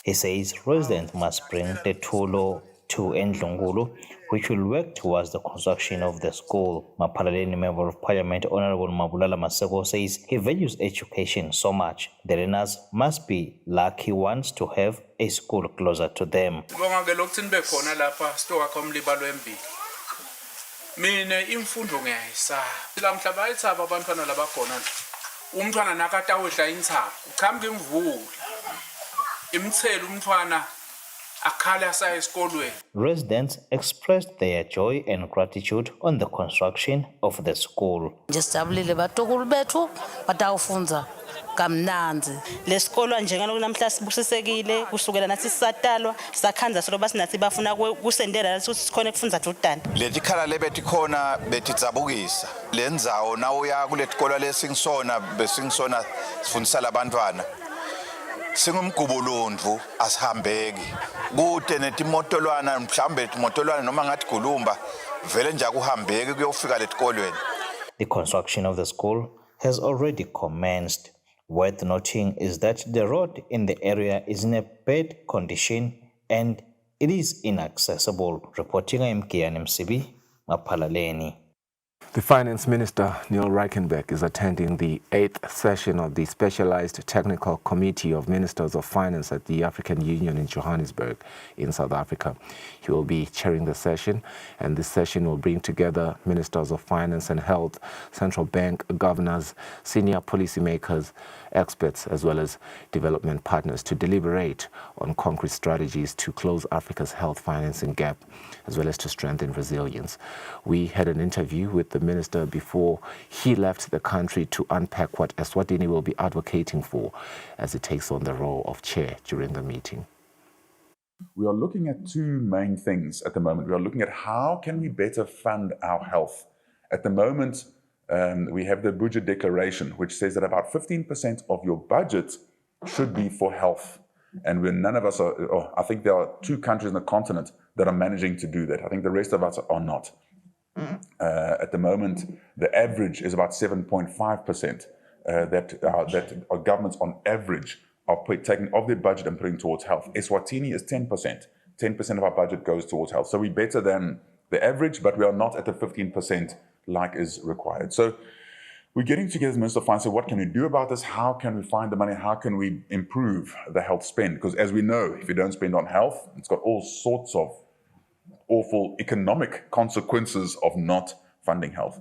He says residents must bring the Tulo to Ndlungulu, which will work towards the construction of the school. Mapalaleni Member of Parliament Honorable Mabulala Maseko says he values education so much. The learners must be lucky ones to have a school closer to them. Mina imfundo ngiyayisaba. Lamhla bayithaba abantwana labakhona. Umntwana nakatawudla intsaba. Uchamke imvula. Imthelo umntwana akhala asaya esikolweni. Residents expressed their joy and gratitude on the construction of the school. Njisabulile batukulu bethu batawufunza kamnanzi. Lesikolo njengalo namhla sibusisekile kusukela nathi sisatalwa sakhanza solo basinathi bafuna kusendela ukuthi sikhona kufunza tudana. Leti khala lebethi khona betitsabukisa. Lendzawo nawo ya kuletikolo lesingisona besingisona sifundisa labantwana. Singumgubulundvu asihambeki. Kude netimotolwana mhlambe timotolwana noma ngathi gulumba vele nje akuhambeki kuyofika letikolweni. The construction of the school has already commenced. Worth noting is that the road in the area is in a bad condition and it is inaccessible. Reporting MKN MCB, Mapalaleni. The Finance Minister, Neil Reichenbach, is attending the 8th session of the Specialized Technical Committee of Ministers of Finance at the African Union in Johannesburg in South Africa. He will be chairing the session, and this session will bring together Ministers of Finance and Health, central bank governors, senior policymakers, experts, as well as development partners to deliberate on concrete strategies to close Africa's health financing gap, as well as to strengthen resilience. We had an interview with the minister before he left the country to unpack what Eswatini will be advocating for as it takes on the role of chair during the meeting. We are looking at two main things at the moment. We are looking at how can we better fund our health. At the moment, we have the budget declaration, which says that about 15% of your budget should be for health. And none of us are, I think there are 2 countries in the continent that are managing to do that. I think the rest of us are not. At the moment, the average is about 7.5% that our governments on average are taking of their budget and putting towards health. Eswatini is 10%. 10% of our budget goes towards health. So we're better than the average, but we are not at the 15% like is required. So we're getting together as Minister of Finance, so what can we do about this? How can we find the money? How can we improve the health spend? Because as we know, if you don't spend on health, it's got all sorts of awful economic consequences of not funding health.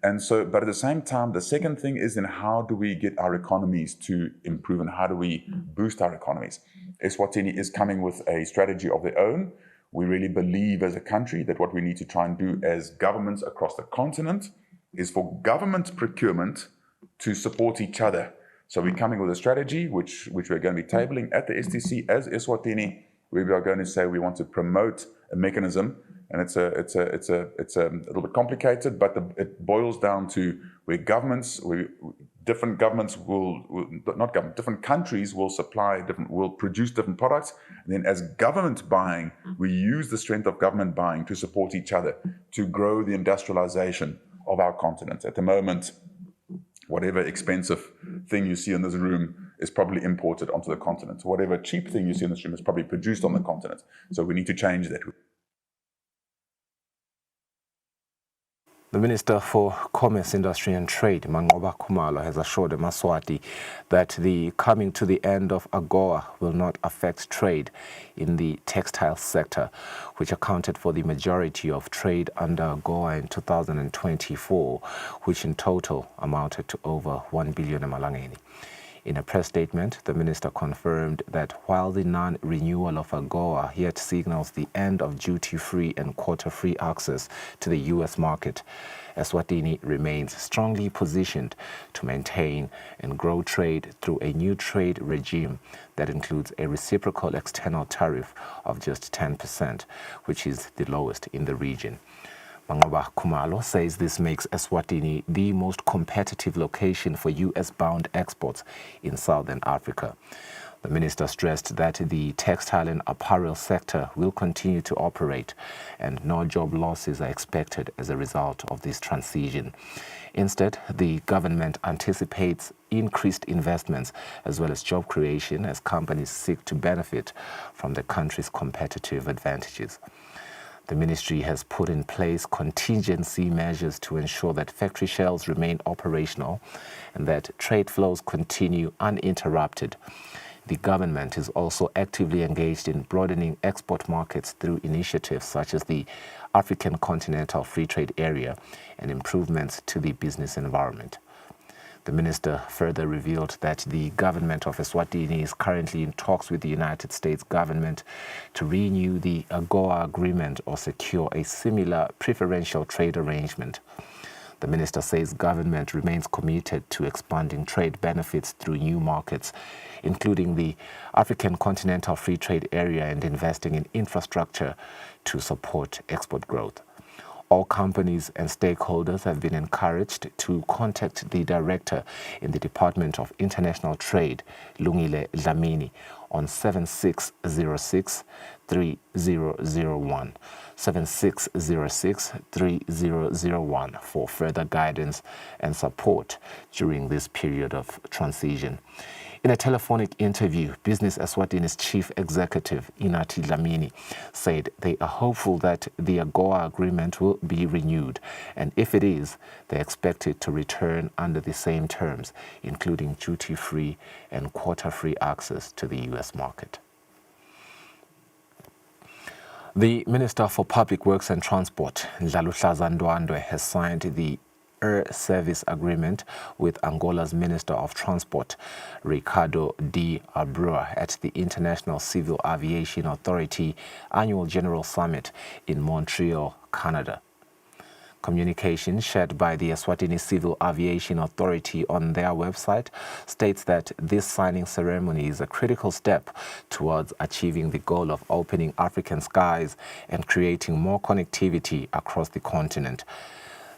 And so, but at the same time, the second thing is in how do we get our economies to improve and how do we boost our economies? Eswatini is coming with a strategy of their own. We really believe as a country that what we need to try and do as governments across the continent is for government procurement to support each other. So we're coming with a strategy which we're going to be tabling at the STC as Eswatini. We are going to say we want to promote a mechanism, and it's a little bit complicated, but it boils down to where different countries will produce different products, and then as government buying, we use the strength of government buying to support each other to grow the industrialization of our continent. At the moment, whatever expensive thing you see in this room is probably imported onto the continent. Whatever cheap thing you see in this room is probably produced on the continent. So we need to change that. The Minister for Commerce, Industry and Trade, Mangoba Khumalo, has assured the Eswatini that the coming to the end of AGOA will not affect trade in the textile sector, which accounted for the majority of trade under AGOA in 2024, which in total amounted to over 1 billion emalangeni. In a press statement, the minister confirmed that while the non-renewal of AGOA yet signals the end of duty-free and quota-free access to the U.S. market, Eswatini remains strongly positioned to maintain and grow trade through a new trade regime that includes a reciprocal external tariff of just 10%, which is the lowest in the region. Mangoba Khumalo says this makes Eswatini the most competitive location for U.S.-bound exports in Southern Africa. The minister stressed that the textile and apparel sector will continue to operate and no job losses are expected as a result of this transition. Instead, the government anticipates increased investments as well as job creation as companies seek to benefit from the country's competitive advantages. The ministry has put in place contingency measures to ensure that factory shells remain operational and that trade flows continue uninterrupted. The government is also actively engaged in broadening export markets through initiatives such as the African Continental Free Trade Area and improvements to the business environment. The minister further revealed that the government of Eswatini is currently in talks with the United States government to renew the AGOA agreement or secure a similar preferential trade arrangement. The minister says government remains committed to expanding trade benefits through new markets, including the African Continental Free Trade Area, and investing in infrastructure to support export growth. All companies and stakeholders have been encouraged to contact the director in the Department of International Trade, Lungile Dlamini, on 7606-3001, 7606-3001 for further guidance and support during this period of transition. In a telephonic interview, Business Eswatini's chief executive, Inathi Dlamini, said they are hopeful that the AGOA agreement will be renewed, and if it is, they expect it to return under the same terms, including duty-free and quota-free access to the U.S. market. The Minister for Public Works and Transport, Ndlaluhlaza Ndwandwe, has signed the air service agreement with Angola's Minister of Transport, Ricardo D. Abreu, at the International Civil Aviation Authority Annual General Summit in Montreal, Canada. Communication shared by the Eswatini Civil Aviation Authority on their website states that this signing ceremony is a critical step towards achieving the goal of opening African skies and creating more connectivity across the continent.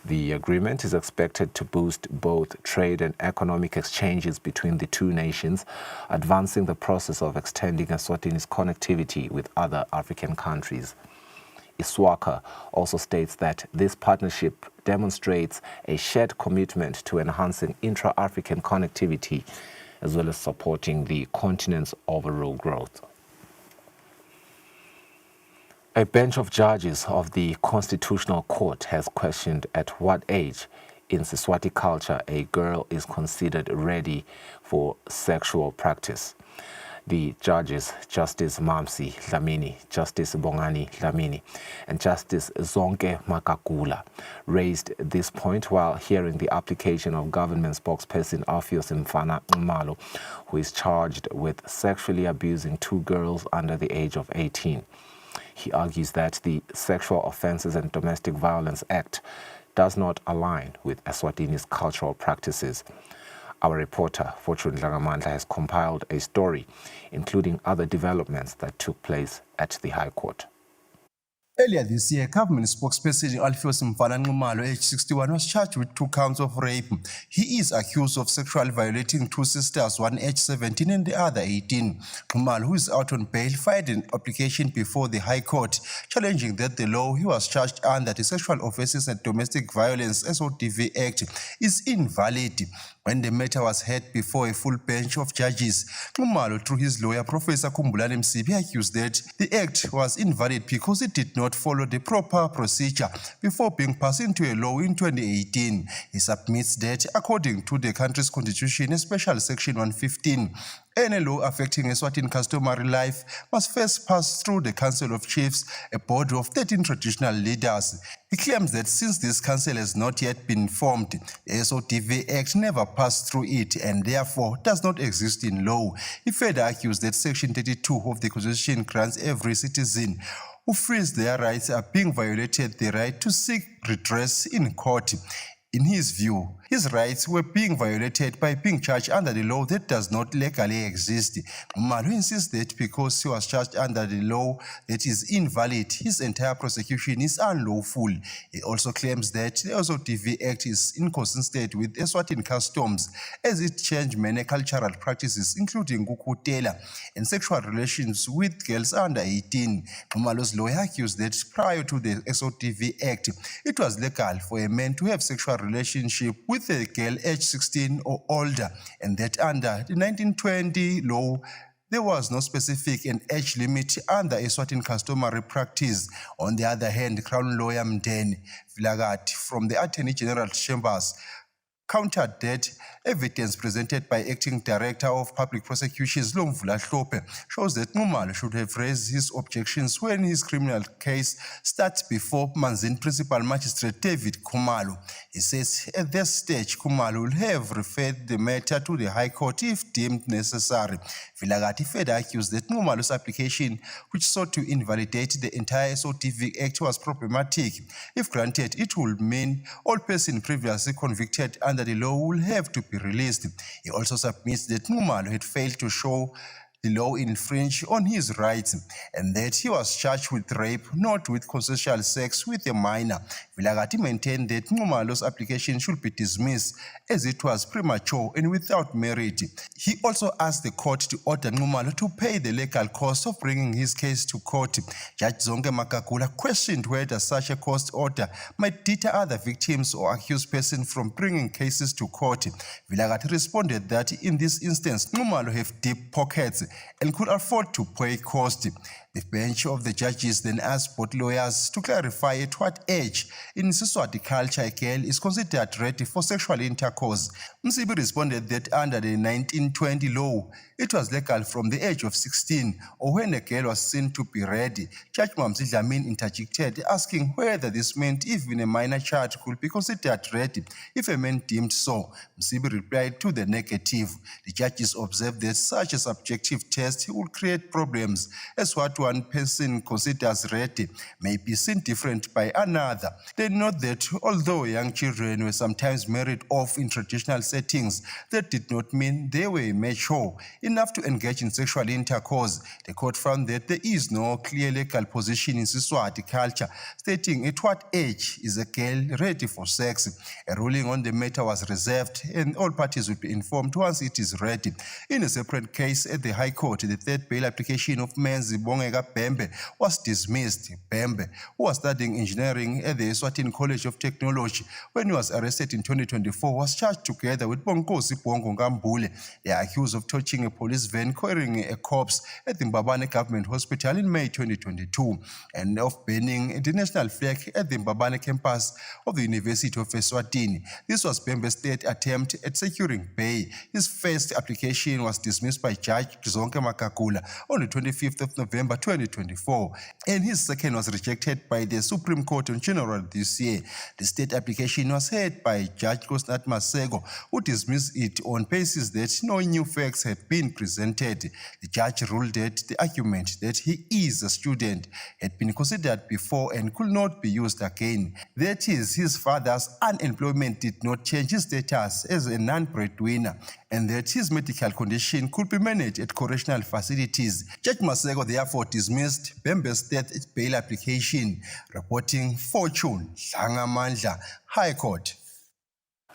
The agreement is expected to boost both trade and economic exchanges between the two nations, advancing the process of extending Eswatini's connectivity with other African countries. ISWACA also states that this partnership demonstrates a shared commitment to enhancing intra-African connectivity as well as supporting the continent's overall growth. A bench of judges of the Constitutional Court has questioned at what age In Siswati culture, a girl is considered ready for sexual practice. The judges, Justice Mamsi Dlamini, Justice Bongani Dlamini, and Justice Zonke Makakula, raised this point while hearing the application of government spokesperson Alpheus Mfana Umalo, who is charged with sexually abusing 2 girls under the age of 18. He argues that the Sexual Offences and Domestic Violence Act does not align with Eswatini's cultural practices. Our reporter, Fortune Langamandla, has compiled a story, including other developments that took place at the High Court. Earlier this year, government spokesperson Alpheus Mfana, age 61, was charged with 2 counts of rape. He is accused of sexually violating 2 sisters, one age 17 and the other 18. Ngumalo, who is out on bail, filed an application before the High Court, challenging that the law he was charged under, the Sexual Offences and Domestic Violence SODV Act, is invalid. When the matter was heard before a full bench of judges, Ngumalo, through his lawyer, Professor Kumbulani Msibi, accused that the act was invalid because it did not follow the proper procedure before being passed into a law in 2018. He submits that, according to the country's constitution, a special section 115, any law affecting Eswatini customary life must first pass through the Council of Chiefs, a body of 13 traditional leaders. He claims that since this council has not yet been formed, the SODV Act never passed through it and therefore does not exist in law. He further argues that Section 32 of the Constitution grants every citizen who feels their rights are being violated the right to seek redress in court. In his view, his rights were being violated by being charged under the law that does not legally exist. Malu insists that because he was charged under the law that is invalid, his entire prosecution is unlawful. He also claims that the SODV Act is inconsistent with Eswatini customs as it changed many cultural practices, including kukutela and sexual relations with girls under 18. Malu's lawyer accused that prior to the SODV Act, it was legal for a man to have sexual relationship with a girl aged 16 or older, and that under the 1920 law, there was no specific an age limit under Eswatini customary practice. On the other hand, Crown Lawyer Mdeni Vilagati from the Attorney General's Chambers countered that evidence presented by Acting Director of Public Prosecutions Lomvula Hlope shows that Ngumalo should have raised his objections when his criminal case starts before Manzini Principal Magistrate David Khumalo. He says at this stage Khumalo will have referred the matter to the High Court if deemed necessary. Vilagati further accused that Ngumalo's application, which sought to invalidate the entire SODV Act, was problematic. If granted, it would mean all persons previously convicted under the law will have to be released. He also submits that Ngumalo had failed to show the law infringed on his rights and that he was charged with rape, not with consensual sex with a minor. Vilagati maintained that Ngumalo's application should be dismissed as it was premature and without merit. He also asked the court to order Ngumalo to pay the legal cost of bringing his case to court. Judge Zonke Makakula questioned whether such a cost order might deter other victims or accused persons from bringing cases to court. Vilagati responded that in this instance, Ngumalo have deep pockets and could afford to pay cost. The bench of the judges then asked both lawyers to clarify at what age in Siswati culture a girl is considered ready for sexual intercourse. Msibi responded that under the 1920 law, it was legal from the age of 16 or when a girl was seen to be ready. Judge Mamsi Dlamini interjected, asking whether this meant even a minor child could be considered ready if a man deemed so. Msibi replied to the negative. The judges observed that such a subjective test would create problems, as what one person considers ready may be seen different by another. They note that although young children were sometimes married off in traditional settings, that did not mean they were mature enough to engage in sexual intercourse. The court found that there is no clear legal position in Siswati culture stating at what age is a girl ready for sex. A ruling on the matter was reserved and all parties would be informed once it is ready. In a separate case at the High Court, the third bail application of Menzi Bongeka Maluleka Bembe was dismissed. Bembe, who was studying engineering at the Eswatini College of Technology when he was arrested in 2024, was charged together with Bonkosi Bongo Ngambule. They are accused of torching a police van carrying a corpse at the Mbabane Government Hospital in May 2022 and of burning the national flag at the Mbabane campus of the University of Eswatini. This was Bembe's third attempt at securing bail. His first application was dismissed by Judge Zonke Makakula on the 25th of November 2024, and his second was rejected by the Supreme Court in January this year. The state application was heard by Judge Kosnat Masego, who dismissed it on basis that no new facts had been presented. The judge ruled that the argument that he is a student had been considered before and could not be used again. That is, his father's unemployment did not change his status as a non-breadwinner, and that his medical condition could be managed at correctional facilities. Judge Masego therefore dismissed Bembe's third bail application. Reporting Fortune Dlangamandla, High Court.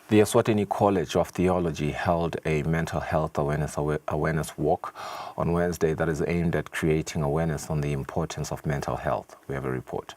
The Eswatini College of Theology held a mental health awareness walk on Wednesday that is aimed at creating awareness on the importance of mental health. We have a report.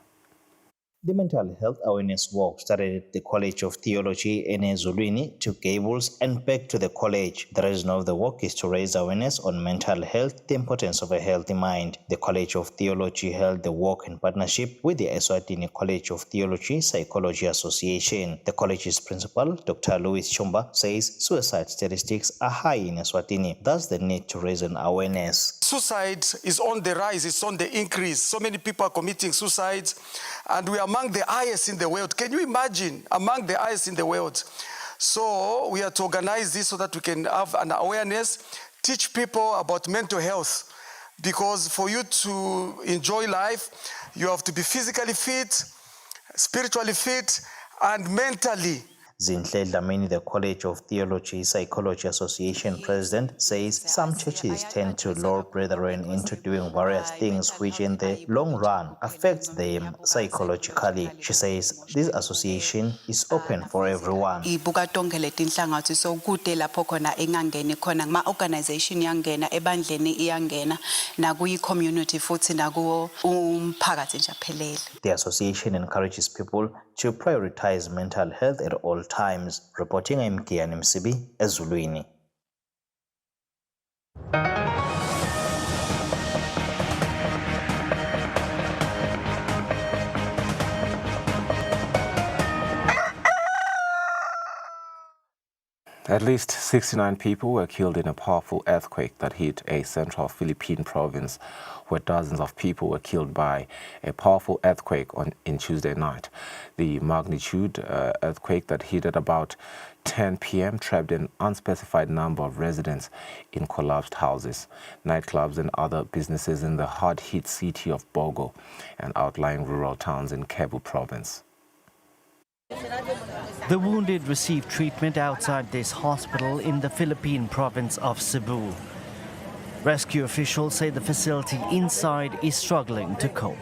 The mental health awareness walk started at the College of Theology in Eswatini to Gables and back to the college. The reason of the walk is to raise awareness on mental health, the importance of a healthy mind. The College of Theology held the walk in partnership with the Eswatini College of Theology Psychology Association. The college's principal, Dr. Louis Chumba, says suicide statistics are high in Eswatini, thus the need to raise an awareness. Suicide is on the rise, it's on the increase. So many people are committing suicides, and we are among the highest in the world. Can you imagine? Among the highest in the world. So we are to organize this so that we can have an awareness, teach people about mental health. Because for you to enjoy life, you have to be physically fit, spiritually fit, and mentally. Zinhle Dlamini, the College of Theology Psychology Association president, says some churches tend to lure brethren into doing various things which in the long run affects them psychologically. She says this association is open for everyone. Ibuka tonke letinhlangatso so kude lapho khona engangeni khona ma organization yangena ebandleni iyangena nakuyi community futhi nakuwo umphakathi nje aphelele. The association encourages people to prioritize mental health at all times. Reporting Mkiani Msibi, Ezulwini. At least 69 people were killed in a powerful earthquake that hit a central Philippine province, where dozens of people were killed by a powerful earthquake in Tuesday night. The magnitude earthquake that hit at about 10 p.m. trapped an unspecified number of residents in collapsed houses, nightclubs and other businesses in the hard-hit city of Bogo and outlying rural towns in Cebu province. The wounded received treatment outside this hospital in the Philippine province of Cebu. Rescue officials say the facility inside is struggling to cope.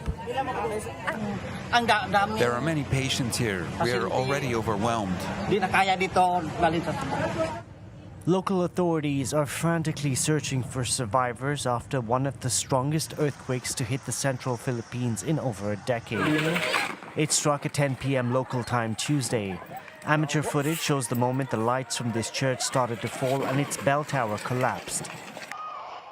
There are many patients here. We are already overwhelmed. Local authorities are frantically searching for survivors after one of the strongest earthquakes to hit the central Philippines in over a decade. It struck at 10 p.m. local time Tuesday. Amateur footage shows the moment the lights from this church started to fall and its bell tower collapsed.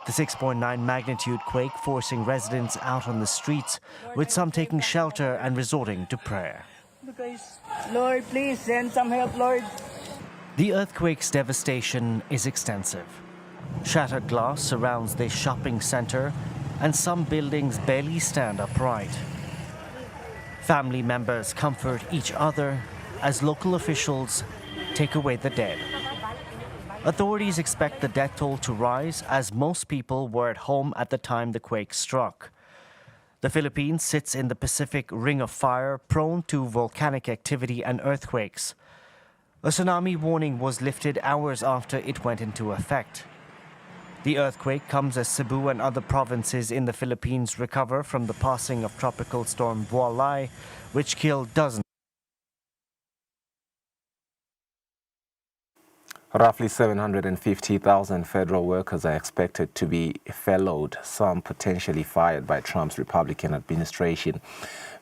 The 6.9 magnitude quake forcing residents out on the streets, with some taking shelter and resorting to prayer. Lord, please send some help, Lord. The earthquake's devastation is extensive. Shattered glass surrounds this shopping center, and some buildings barely stand upright. Family members comfort each other as local officials take away the dead. Authorities expect the death toll to rise as most people were at home at the time the quake struck. The Philippines sits in the Pacific Ring of Fire, prone to volcanic activity and earthquakes. A tsunami warning was lifted hours after it went into effect. The earthquake comes as Cebu and other provinces in the Philippines recover from the passing of Tropical Storm Bualay, which killed dozens. Roughly 750,000 federal workers are expected to be furloughed, some potentially fired by Trump's Republican administration.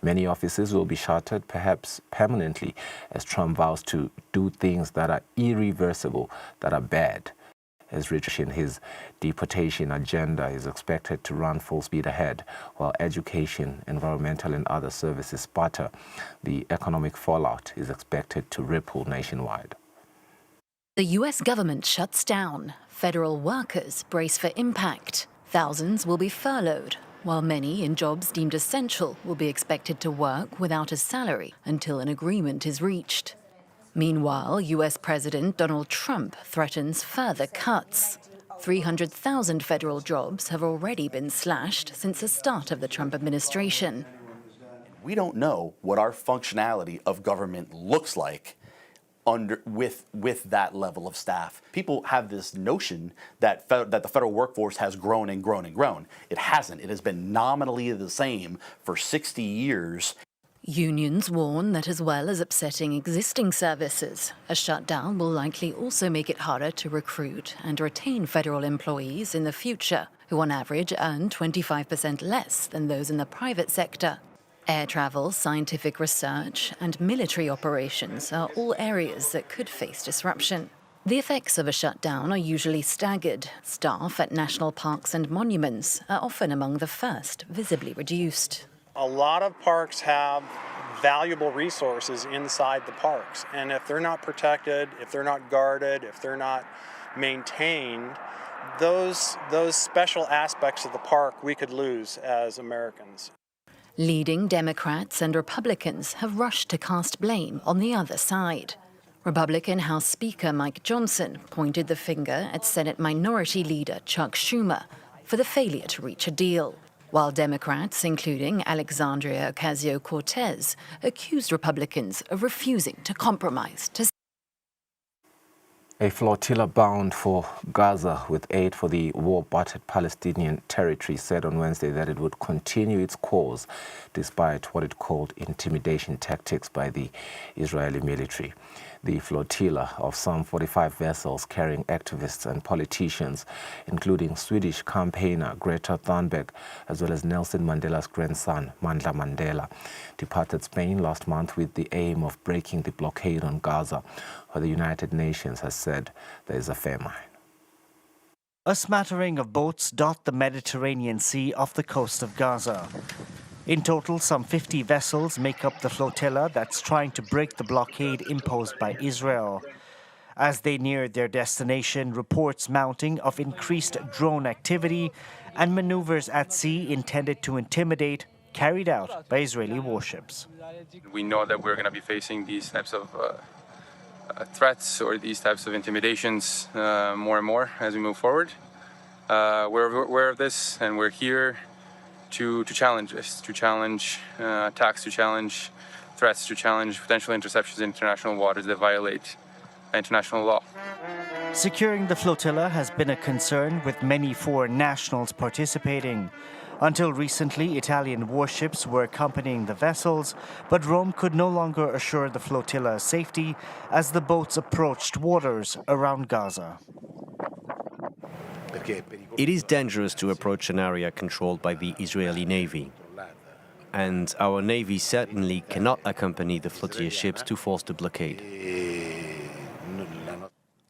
Many offices will be shuttered, perhaps permanently, as Trump vows to do things that are irreversible, that are bad. As rich in his deportation agenda is expected to run full speed ahead, while education, environmental and other services sputter, the economic fallout is expected to ripple nationwide. The US government shuts down. Federal workers brace for impact. Thousands will be furloughed, while many in jobs deemed essential will be expected to work without a salary until an agreement is reached. Meanwhile, US President Donald Trump threatens further cuts. 300,000 federal jobs have already been slashed since the start of the Trump administration. We don't know what our functionality of government looks like with that level of staff. People have this notion that the federal workforce has grown and grown and grown. It hasn't. It has been nominally the same for 60 years. Unions warn that as well as upsetting existing services, a shutdown will likely also make it harder to recruit and retain federal employees in the future, who on average earn 25% less than those in the private sector. Air travel, scientific research, and military operations are all areas that could face disruption. The effects of a shutdown are usually staggered. Staff at national parks and monuments are often among the first visibly reduced. A lot of parks have valuable resources inside the parks, and if they're not protected, if they're not guarded, if they're not maintained, those special aspects of the park we could lose as Americans. Leading Democrats and Republicans have rushed to cast blame on the other side. Republican House Speaker Mike Johnson pointed the finger at Senate Minority Leader Chuck Schumer for the failure to reach a deal, while Democrats, including Alexandria Ocasio-Cortez, accused Republicans of refusing to compromise. A flotilla bound for Gaza with aid for the war-battered Palestinian territory said on Wednesday that it would continue its course despite what it called intimidation tactics by the Israeli military. The flotilla of some 45 vessels carrying activists and politicians, including Swedish campaigner Greta Thunberg, as well as Nelson Mandela's grandson, Mandla Mandela, departed Spain last month with the aim of breaking the blockade on Gaza, where the United Nations has said there is a famine. A smattering of boats dot the Mediterranean Sea off the coast of Gaza. In total, some 50 vessels make up the flotilla that's trying to break the blockade imposed by Israel. As they near their destination, reports mounting of increased drone activity and maneuvers at sea intended to intimidate, carried out by Israeli warships. We know that we're going to be facing these types of threats or these types of intimidations more and more as we move forward. We're aware of this, and we're here to challenge this, to challenge attacks, to challenge threats, to challenge potential interceptions in international waters that violate international law. Securing the flotilla has been a concern, with many foreign nationals participating. Until recently, Italian warships were accompanying the vessels, but Rome could no longer assure the flotilla's safety as the boats approached waters around Gaza. It is dangerous to approach an area controlled by the Israeli Navy, and our Navy certainly cannot accompany the flotilla ships to force the blockade.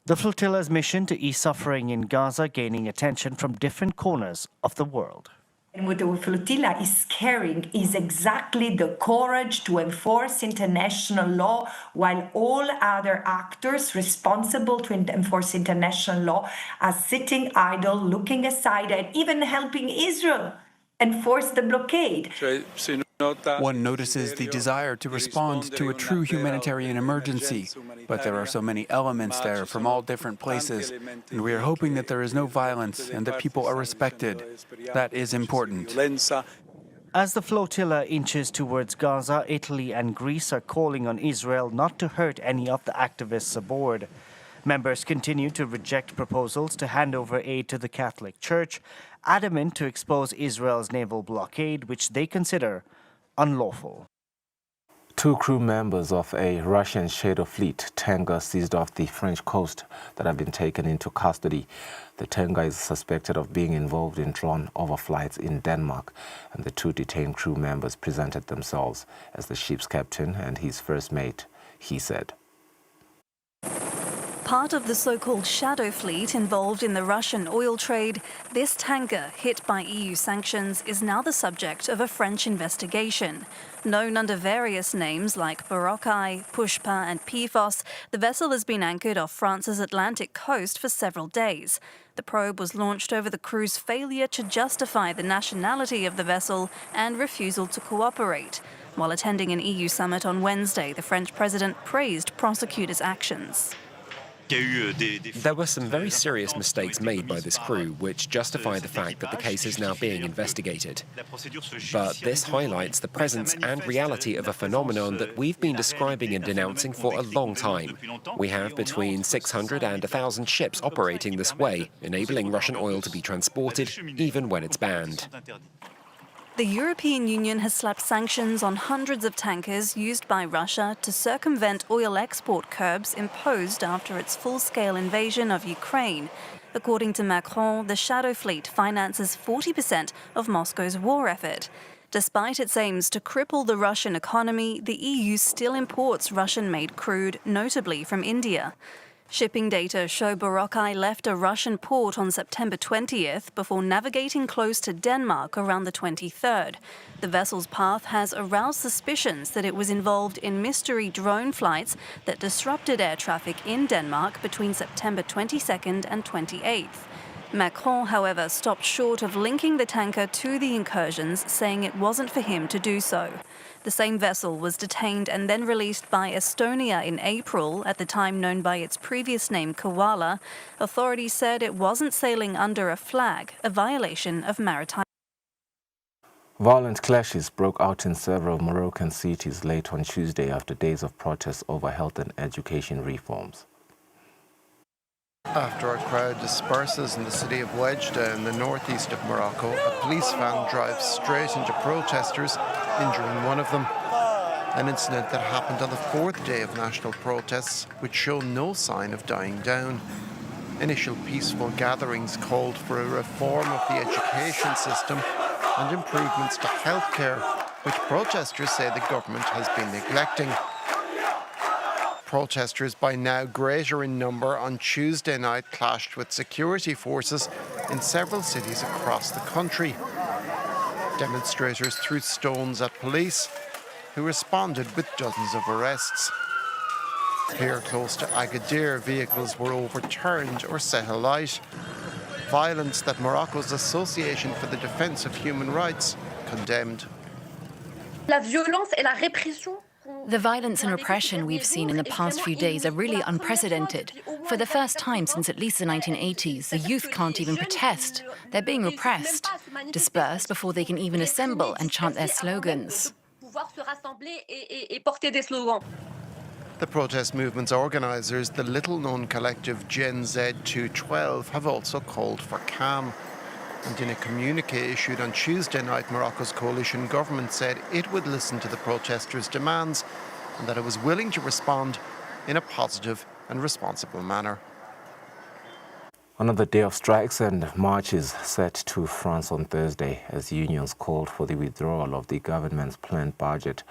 The flotilla's mission to ease suffering in Gaza gaining attention from different corners of the world. And what the flotilla is carrying is exactly the courage to enforce international law, while all other actors responsible to enforce international law are sitting idle, looking aside, and even helping Israel enforce the blockade. One notices the desire to respond to a true humanitarian emergency, but there are so many elements there from all different places, and we are hoping that there is no violence and that people are respected. That is important. As the flotilla inches towards Gaza, Italy and Greece are calling on Israel not to hurt any of the activists aboard. Members continue to reject proposals to hand over aid to the Catholic Church, adamant to expose Israel's naval blockade, which they consider unlawful. Two crew members of a Russian shadow fleet tanker seized off the French coast that have been taken into custody. The tanker is suspected of being involved in drone overflights in Denmark, and the two detained crew members presented themselves as the ship's captain and his first mate, he said. Part of the so-called shadow fleet involved in the Russian oil trade, this tanker, hit by EU sanctions, is now the subject of a French investigation. Known under various names like Boracay, Pushpa and Pifos, the vessel has been anchored off France's Atlantic coast for several days. The probe was launched over the crew's failure to justify the nationality of the vessel and refusal to cooperate. While attending an EU summit on Wednesday, the French president praised prosecutors' actions. There were some very serious mistakes made by this crew, which justify the fact that the case is now being investigated. But this highlights the presence and reality of a phenomenon that we've been describing and denouncing for a long time. We have between 600 and 1,000 ships operating this way, enabling Russian oil to be transported even when it's banned. The European Union has slapped sanctions on hundreds of tankers used by Russia to circumvent oil export curbs imposed after its full-scale invasion of Ukraine. According to Macron, the shadow fleet finances 40% of Moscow's war effort. Despite its aims to cripple the Russian economy, the EU still imports Russian-made crude, notably from India. Shipping data show Boracay left a Russian port on September 20th before navigating close to Denmark around the 23rd. The vessel's path has aroused suspicions that it was involved in mystery drone flights that disrupted air traffic in Denmark between September 22nd and 28th. Macron, however, stopped short of linking the tanker to the incursions, saying it wasn't for him to do so. The same vessel was detained and then released by Estonia in April, at the time known by its previous name Koala. Authorities said it wasn't sailing under a flag, a violation of maritime. Violent clashes broke out in several Moroccan cities late on Tuesday after days of protests over health and education reforms. After a crowd disperses in the city of Oujda in the northeast of Morocco, a police van drives straight into protesters, injuring one of them. An incident that happened on the fourth day of national protests, which show no sign of dying down. Initial peaceful gatherings called for a reform of the education system and improvements to healthcare, which protesters say the government has been neglecting. Protesters, by now greater in number, on Tuesday night clashed with security forces in several cities across the country. Demonstrators threw stones at police, who responded with dozens of arrests. Here close to Agadir, vehicles were overturned or set alight. Violence that Morocco's Association for the Defense of Human Rights condemned. The violence and repression we've seen in the past few days are really unprecedented. For the first time since at least the 1980s, the youth can't even protest. They're being repressed, dispersed before they can even assemble and chant their slogans. The protest movement's organisers, the little-known collective Gen Z 212, have also called for calm. And in a communique issued on Tuesday night, Morocco's coalition government said it would listen to the protesters' demands and that it was willing to respond in a positive and responsible manner. Another day of strikes and marches set to France on Thursday as unions called for the withdrawal of the government's planned budget,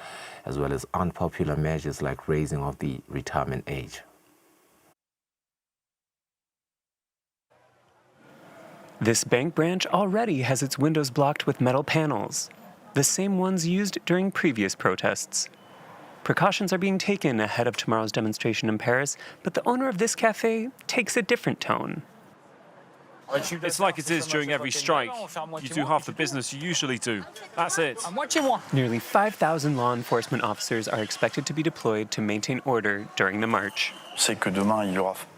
as well as unpopular measures like raising of the retirement age. This bank branch already has its windows blocked with metal panels, the same ones used during previous protests. Precautions are being taken ahead of tomorrow's demonstration in Paris, but the owner of this cafe takes a different tone. It's like it is during every strike. You do half the business you usually do. That's it. Nearly 5,000 law enforcement officers are expected to be deployed to maintain order during the march.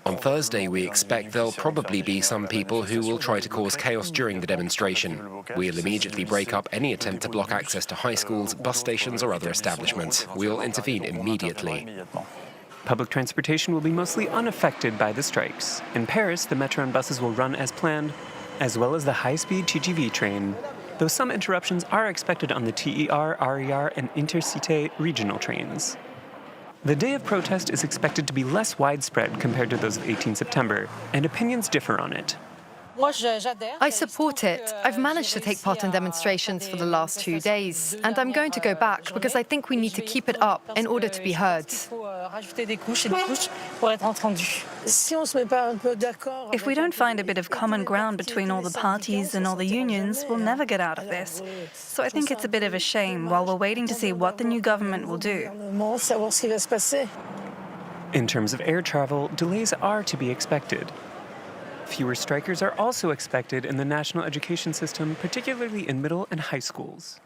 On Thursday, we expect there'll probably be some people who will try to cause chaos during the demonstration. We'll immediately break up any attempt to block access to high schools, bus stations or other establishments. We'll intervene immediately. Public transportation will be mostly unaffected by the strikes. In Paris, the metro and buses will run as planned, as well as the high-speed TGV train. though some interruptions are expected on the TER, RER, and Intercité regional trains. The day of protest is expected to be less widespread compared to those of 18 September, and opinions differ on it. I support it. I've managed to take part in demonstrations for the last 2 days, and I'm going to go back because I think we need to keep it up in order to be heard. If we don't find a bit of common ground between all the parties and all the unions, we'll never get out of this. So I think it's a bit of a shame while we're waiting to see what the new government will do. In terms of air travel, delays are to be expected. Fewer strikers are also expected in the national education system, particularly in middle and high schools.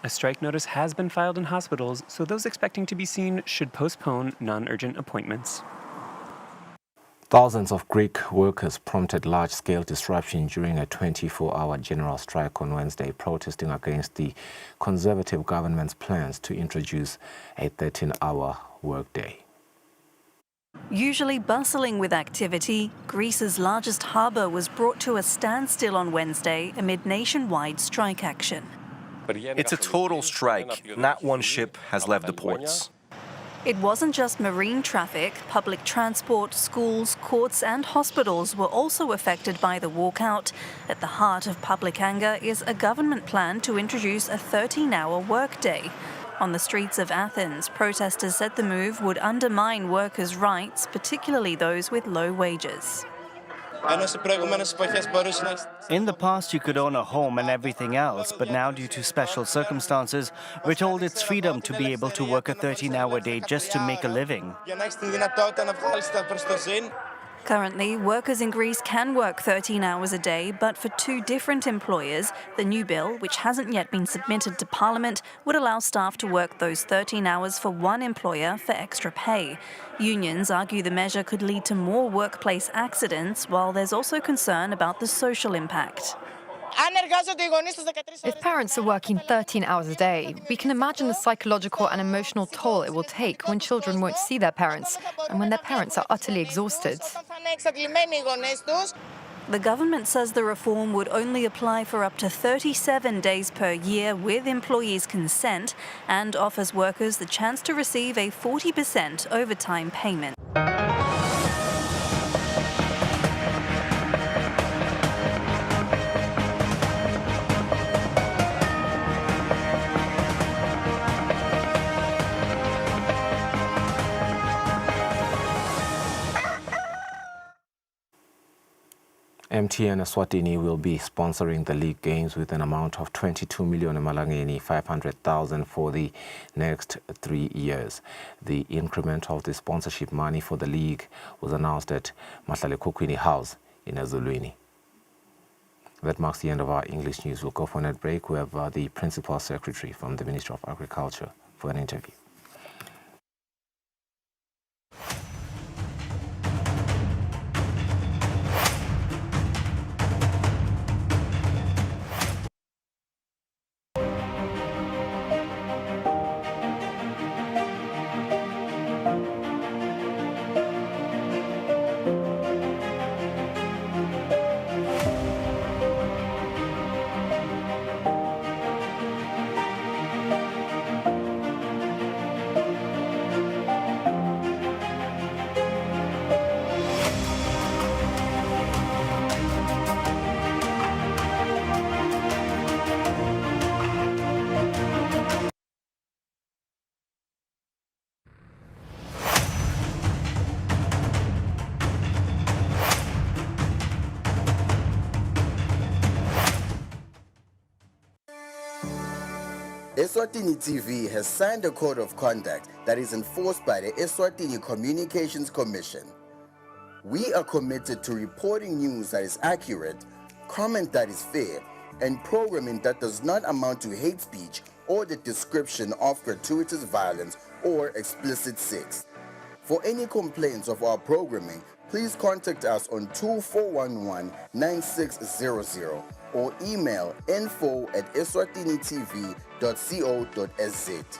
A strike notice has been filed in hospitals, so those expecting to be seen should postpone non-urgent appointments. Thousands of Greek workers prompted large-scale disruption during a 24-hour general strike on Wednesday, protesting against the conservative government's plans to introduce a 13-hour workday. Usually bustling with activity, Greece's largest harbour was brought to a standstill on Wednesday amid nationwide strike action. It's a total strike. Not one ship has left the ports. It wasn't just marine traffic. Public transport, schools, courts and hospitals were also affected by the walkout. At the heart of public anger is a government plan to introduce a 13-hour workday. On the streets of Athens, protesters said the move would undermine workers' rights, particularly those with low wages. In the past, you could own a home and everything else, but now, due to special circumstances, we're told it's freedom to be able to work a 13-hour day just to make a living. Currently, workers in Greece can work 13 hours a day, but for two different employers. The new bill, which hasn't yet been submitted to Parliament, would allow staff to work those 13 hours for one employer for extra pay. Unions argue the measure could lead to more workplace accidents, while there's also concern about the social impact. If parents are working 13 hours a day, we can imagine the psychological and emotional toll it will take when children won't see their parents and when their parents are utterly exhausted. The government says the reform would only apply for up to 37 days per year with employees' consent and offers workers the chance to receive a 40% overtime payment. MTN Eswatini will be sponsoring the league games with an amount of 22 million Malangeni, 500,000 for the next 3 years. The increment of the sponsorship money for the league was announced at Mahlale House in Ezulwini. That marks the end of our English news. We'll go for a net break. We have the Principal Secretary from the Ministry of Agriculture for an interview. Eswatini TV has signed a code of conduct that is enforced by the Eswatini Communications Commission. We are committed to reporting news that is accurate, comment that is fair, and programming that does not amount to hate speech or the description of gratuitous violence or explicit sex. For any complaints of our programming, please contact us on 2411-9600 or email info@eswatinitv.co.sz.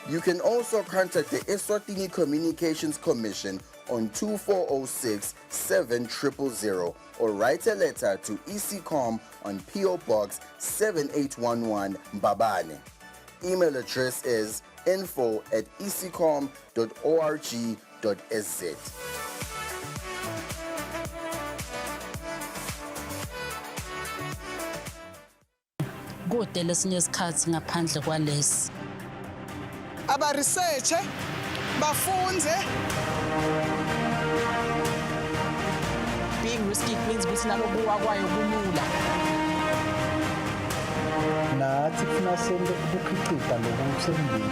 You can also contact the Eswatini Communications Commission on 2406-7000 or write a letter to ECCOM on PO Box 7811 Mbabane. Email address is info@ecom.org.sz. Kude lesinye isikhathi ngaphandle kwalesi. Aba research bafunze. Being risky means ukuthi nalokuwa kwayo kulula. Nathi kufuna sente ukukhiqiza lokusembili.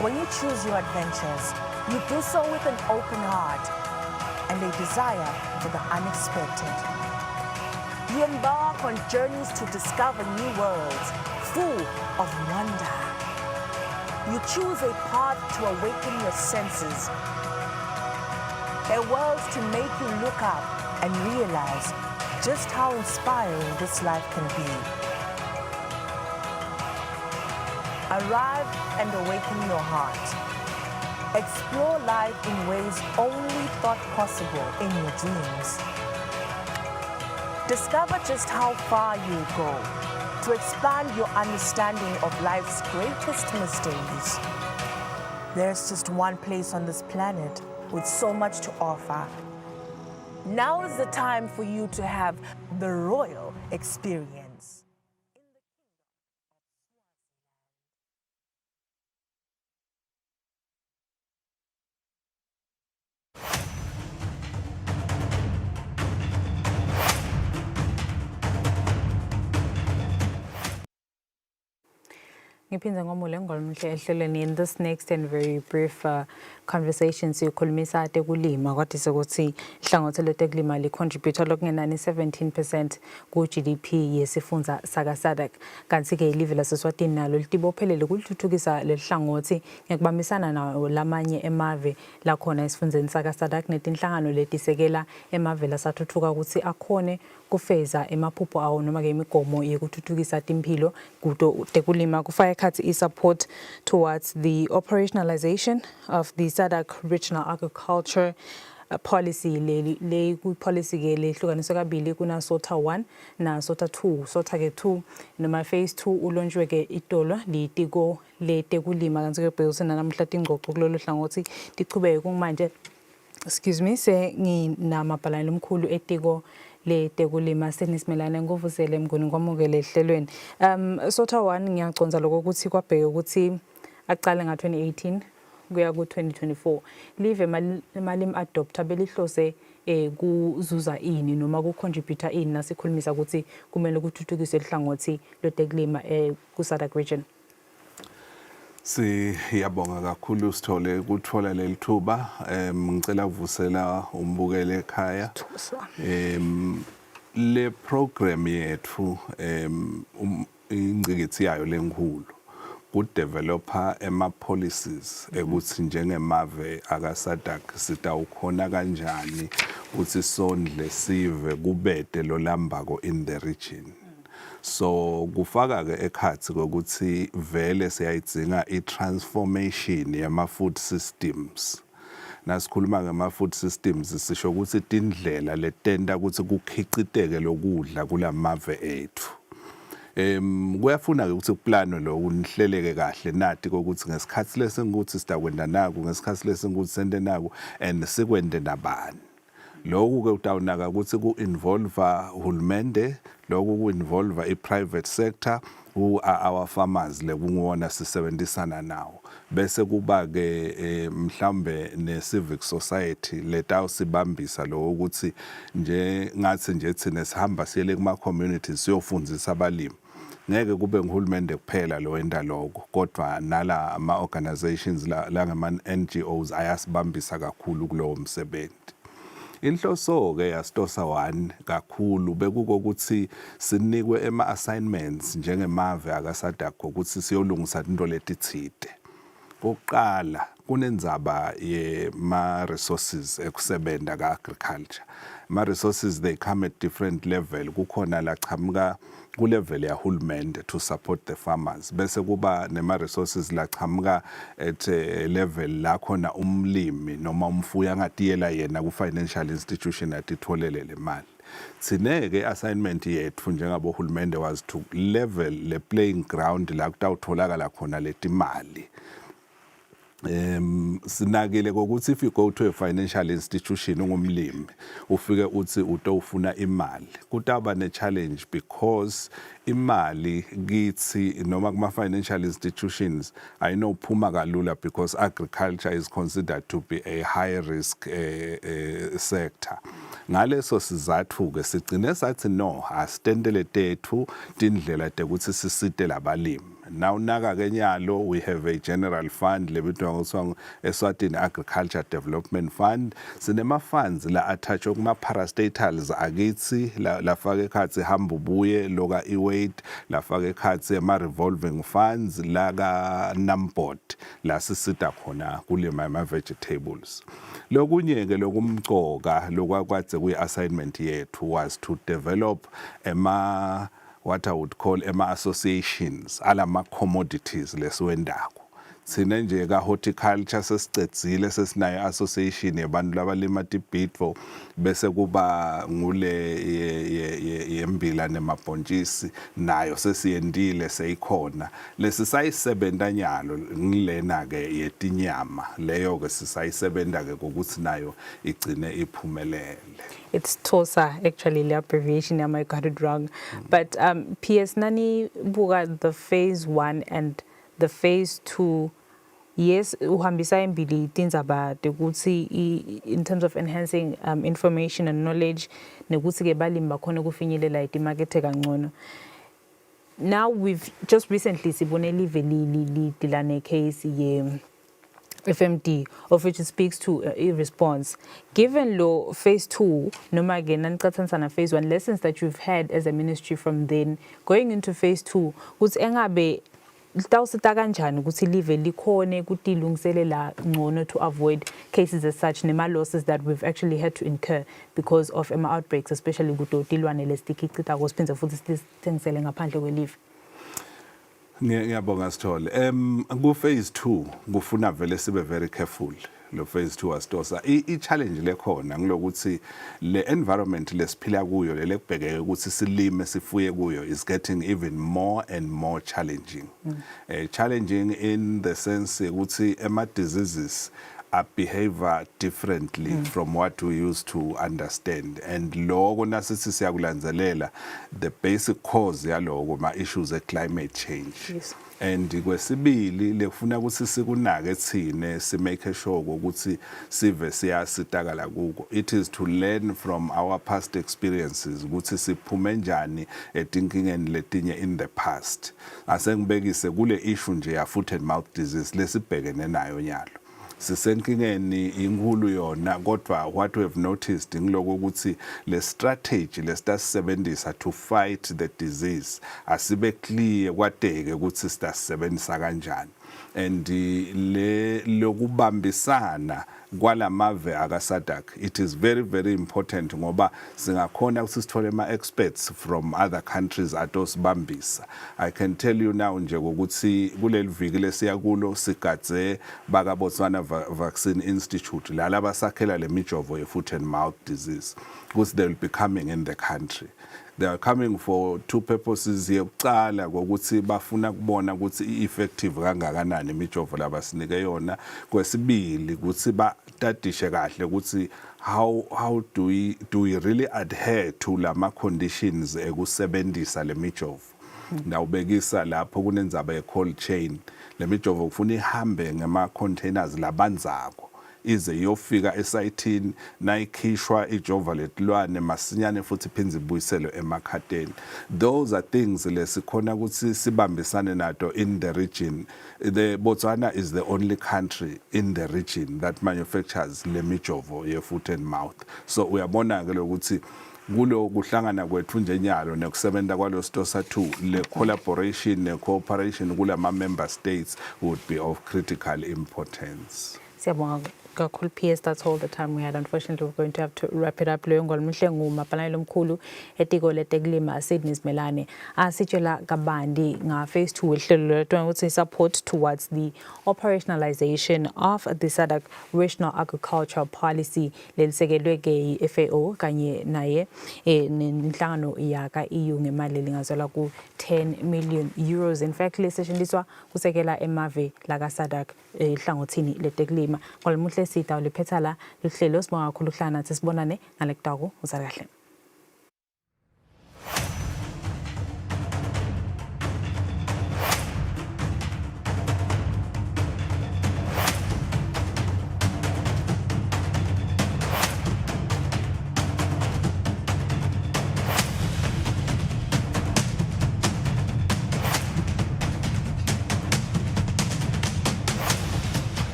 When you choose your adventures, you do so with an open heart and a desire for the unexpected. You embark on journeys to discover new worlds, full of wonder. You choose a path to awaken your senses, a world to make you look up and realize just how inspiring this life can be. Arrive and awaken your heart. Explore life in ways only thought possible in your dreams. Discover just how far you go to expand your understanding of life's greatest mysteries. There's just one place on this planet with so much to offer. Now is the time for you to have the royal experience. Ngiphinza ngomule ngolumhle ehlelweni. In this next and very brief conversation siyokhulumisa tekulima kodwa sokuthi ihlangothi letekulima licontribute lokungenani 17% ku GDP yesifundza saka SADC. Kanti ke ilive laseSwatini nalo litibophelele kulithuthukisa lehlangothi ngekubambisana nawo lamanye emave lakhona esifundzeni saka SADC netinhlangano letisekela emave lasathuthuka ukuthi akhone kufeza emaphupho awo noma ke imigomo yekuthuthukisa timphilo kuto tekulima kufaka ekhatsi support towards the operationalization of the SADC regional agriculture policy le policy ke lehlukaniswe kabili kuna SOTA 1 na SOTA 2. SOTA ke 2 noma phase 2 ulonjwe ke itolo litiko letekulima kanti ke bhekisana namhla tingqoqo kulolu hlangothi tichubeke kumanje excuse me se nginamabhalane lomkhulu etiko letekulima senisimelane nguvuzele mnguni kwamukele ehlelweni. SOTA 1 ngiyaconza lokho ukuthi kwabheke ukuthi aqale nga 2018 kuya ku 2024 live malimi adopter belihlose kuzuza ini noma ku contribute ini nasikhulumisa ukuthi kumele ukuthuthukiswe ihlangothi letekulima ku SADC region. Siyabonga kakhulu Sithole ukuthola leli thuba. Ngicela ukuvusela umbukele ekhaya. Le program yethu ingcikithi yayo lenkulu ku developer policies ukuthi njengemave aka SADC sitawukhona kanjani ukuthi sondle sive kubede lo lambako in the region. So kufaka ke ekhathi ukuthi vele siyayidzinga i-transformation yama food systems. Nasikhuluma ngama food systems sisho ukuthi tindlela letenta ukuthi kukhiciteke lokudla kulamave ethu. Kuyafuna ukuthi kuplanwe lo unihleleke kahle nathi ukuthi ngesikhathi lesingikuthi sitakwenda naku ngesikhathi lesingikuthi sente naku and sikwende nabani. Lokhu ke utawunaka ukuthi ku-involve uhulumende, lokhu ku-involve i-private sector, our farmers lekuwona sisebenzisana nawo. Bese kuba ke mhlambe ne-civic society letawusibambisa lo ukuthi nje ngathi nje thina sihamba siyele kuma-communities siyofundzisa abalimi. Ngeke kube nguhulumende kuphela lo wenda lokho kodwa nala ama-organizations la ngama-NGOs ayasibambisa kakhulu kulowo msebenzi. Inhloso ke yaStosa 1 kakhulu bekukokuthi sinikwe ema-assignments njengemave aka SADC ukuthi siyolungisa into letithide. Oqala kunenzaba ma-resources ekusebenza ka-agriculture. Ma-resources, they come at different level. Kukhona la chamuka ku-level yahulumende to support the farmers. Bese kuba nema-resources la chamuka at level la khona umlimi noma umfuyi angatiyela yena ku-financial institution atitholele le mali. Sineke assignment yethu njengabohulumende was to level le playing ground la kutawutholakala khona leti mali. Sinakile kokuthi if you go to a financial institution ungumlimi ufike uthi utofuna imali kutaba ne challenge because imali kithi noma kuma financial institutions ayinophuma kalula because agriculture is considered to be a high risk sector. Ngaleso sizathu ke sigcine sathi no asitendele tethu tindlela tekuthi sisite labalimi. Now naga kenyalo we have a general fund lebitwa ngoswa Eswatini Agriculture Development Fund. Sinema funds la attach kuma parastatals akithi la fake khatsi hamba ubuye loka iweight la fake khatsi ama revolving funds la ka numbot la sisita khona kulima ama vegetables. Lokunye ke lokumcoka lokwakwaze kuyi assignment yethu was to develop what I would call associations alama commodities leswendako. Sine nje ka horticulture sesicedzile sesinayo association yabantu labalima tibhitfo bese kuba ngule yembila nemabhontshisi nayo sesiyendile seyikhona. Lesi sayisebenta nyalo ngilena ke yetinyama leyo ke sisayisebenta ke ukuthi nayo igcine iphumelele. It's TOSA, actually, the abbreviation. I might got it wrong. But PS Nani buga the phase 1 and the phase 2. Yes, uhambisa imbili tinzaba ukuthi in terms of enhancing information and knowledge nekuthi ke balimi bakhona kufinyelela itimakethe kangcono. Now we've just recently sibone live dilane case ye FMD, of which it speaks to a response. Given law phase 2, noma again and phase 1 lessons that you've had as a ministry from then going into phase 2, ukuthi engabe litawusita kanjani ukuthi live likhone ukuthi ilungiselela ngcono to avoid cases as such nema losses that we've actually had to incur because of outbreaks, especially kutilwane lesitikichita kwasiphinza futhi sithengisele ngaphandle kwelive. Ngiyabonga Sithole. Ku phase 2 kufuna vele sibe very careful. Lo phase 2 asitosa I challenge lekhona ngilokuthi le environment lesiphila kuyo lekubhekeke ukuthi silime sifuye kuyo is getting even more and more challenging. Challenging in the sense ukuthi diseases are behavior differently from what we used to understand, and loko nasithi siyakulandzelela the basic cause yaloko ma issues of climate change. Yes. And kwesibili lekufuna ukuthi sikunake thine si make sure ukuthi sive siyasitakala kuko. It is to learn from our past experiences ukuthi siphume njani etinkingeni letinye in the past. Asengibekise kule issue nje ya foot and mouth disease lesibhekene nayo nyalo. Sisenkingeni inkulu yona kodwa what we have noticed ngiloko ukuthi le strategy lesisebenzisa to fight the disease asibe clear kwadeke ukuthi sisebenzisa kanjani, and le lokubambisana kwalamave akasadak it is very very important ngoba singakhona ukuthi sithole ama experts from other countries atosibambisa. I can tell you now nje ukuthi kuleli viki lesiyakulo sigadze baka Botswana Vaccine Institute la labasakhela le mijovo ye foot and mouth disease because they will be coming in the country. They are coming for two purposes here. Yokucala ukuthi bafuna kubona ukuthi effective kangakanani imijovo labasinike yona. Kwesibili ukuthi batadishe kahle ukuthi how do we really adhere to lama conditions ekusebenzisa le mijovo. Nawubekisa lapho kunenzaba ye cold chain. Le mijovo kufuna ihambe ngama containers labanzako ize yofika esayithini nayikhishwa ijova letilwane masinyane futhi iphindze ibuyiselwe emakhateni. Those are things lesikhona ukuthi sibambisane nato in the region. The Botswana is the only country in the region that manufactures le mijovo ye foot and mouth. So uyabona ke ukuthi kulo kuhlangana kwethu njenyalo nekusebenta kwalo stosa 2 le collaboration ne cooperation kulama member states would be of critical importance. Kakhulu PS, that's all the time we had. Unfortunately, we're going to have to wrap it up. Loyo ngolumhle ngumapalani lomkhulu etiko leteklima Sydney Smelane asitshela kabandi nga phase 2 wehlelo letwa ukuthi support towards the operationalization of the SADC regional agricultural policy lelisekelwe ke FAO kanye naye nenhlangano yaka EU ngemali lingazwela ku 10 million euros. In fact, lesetshenziswa kusekela emave laka SADC ehlangothini leteklima. Ngolumuhle sita uliphetha la luhlelo sibonga kakhulu hlana sisibonane ngalekutaku uzakahle.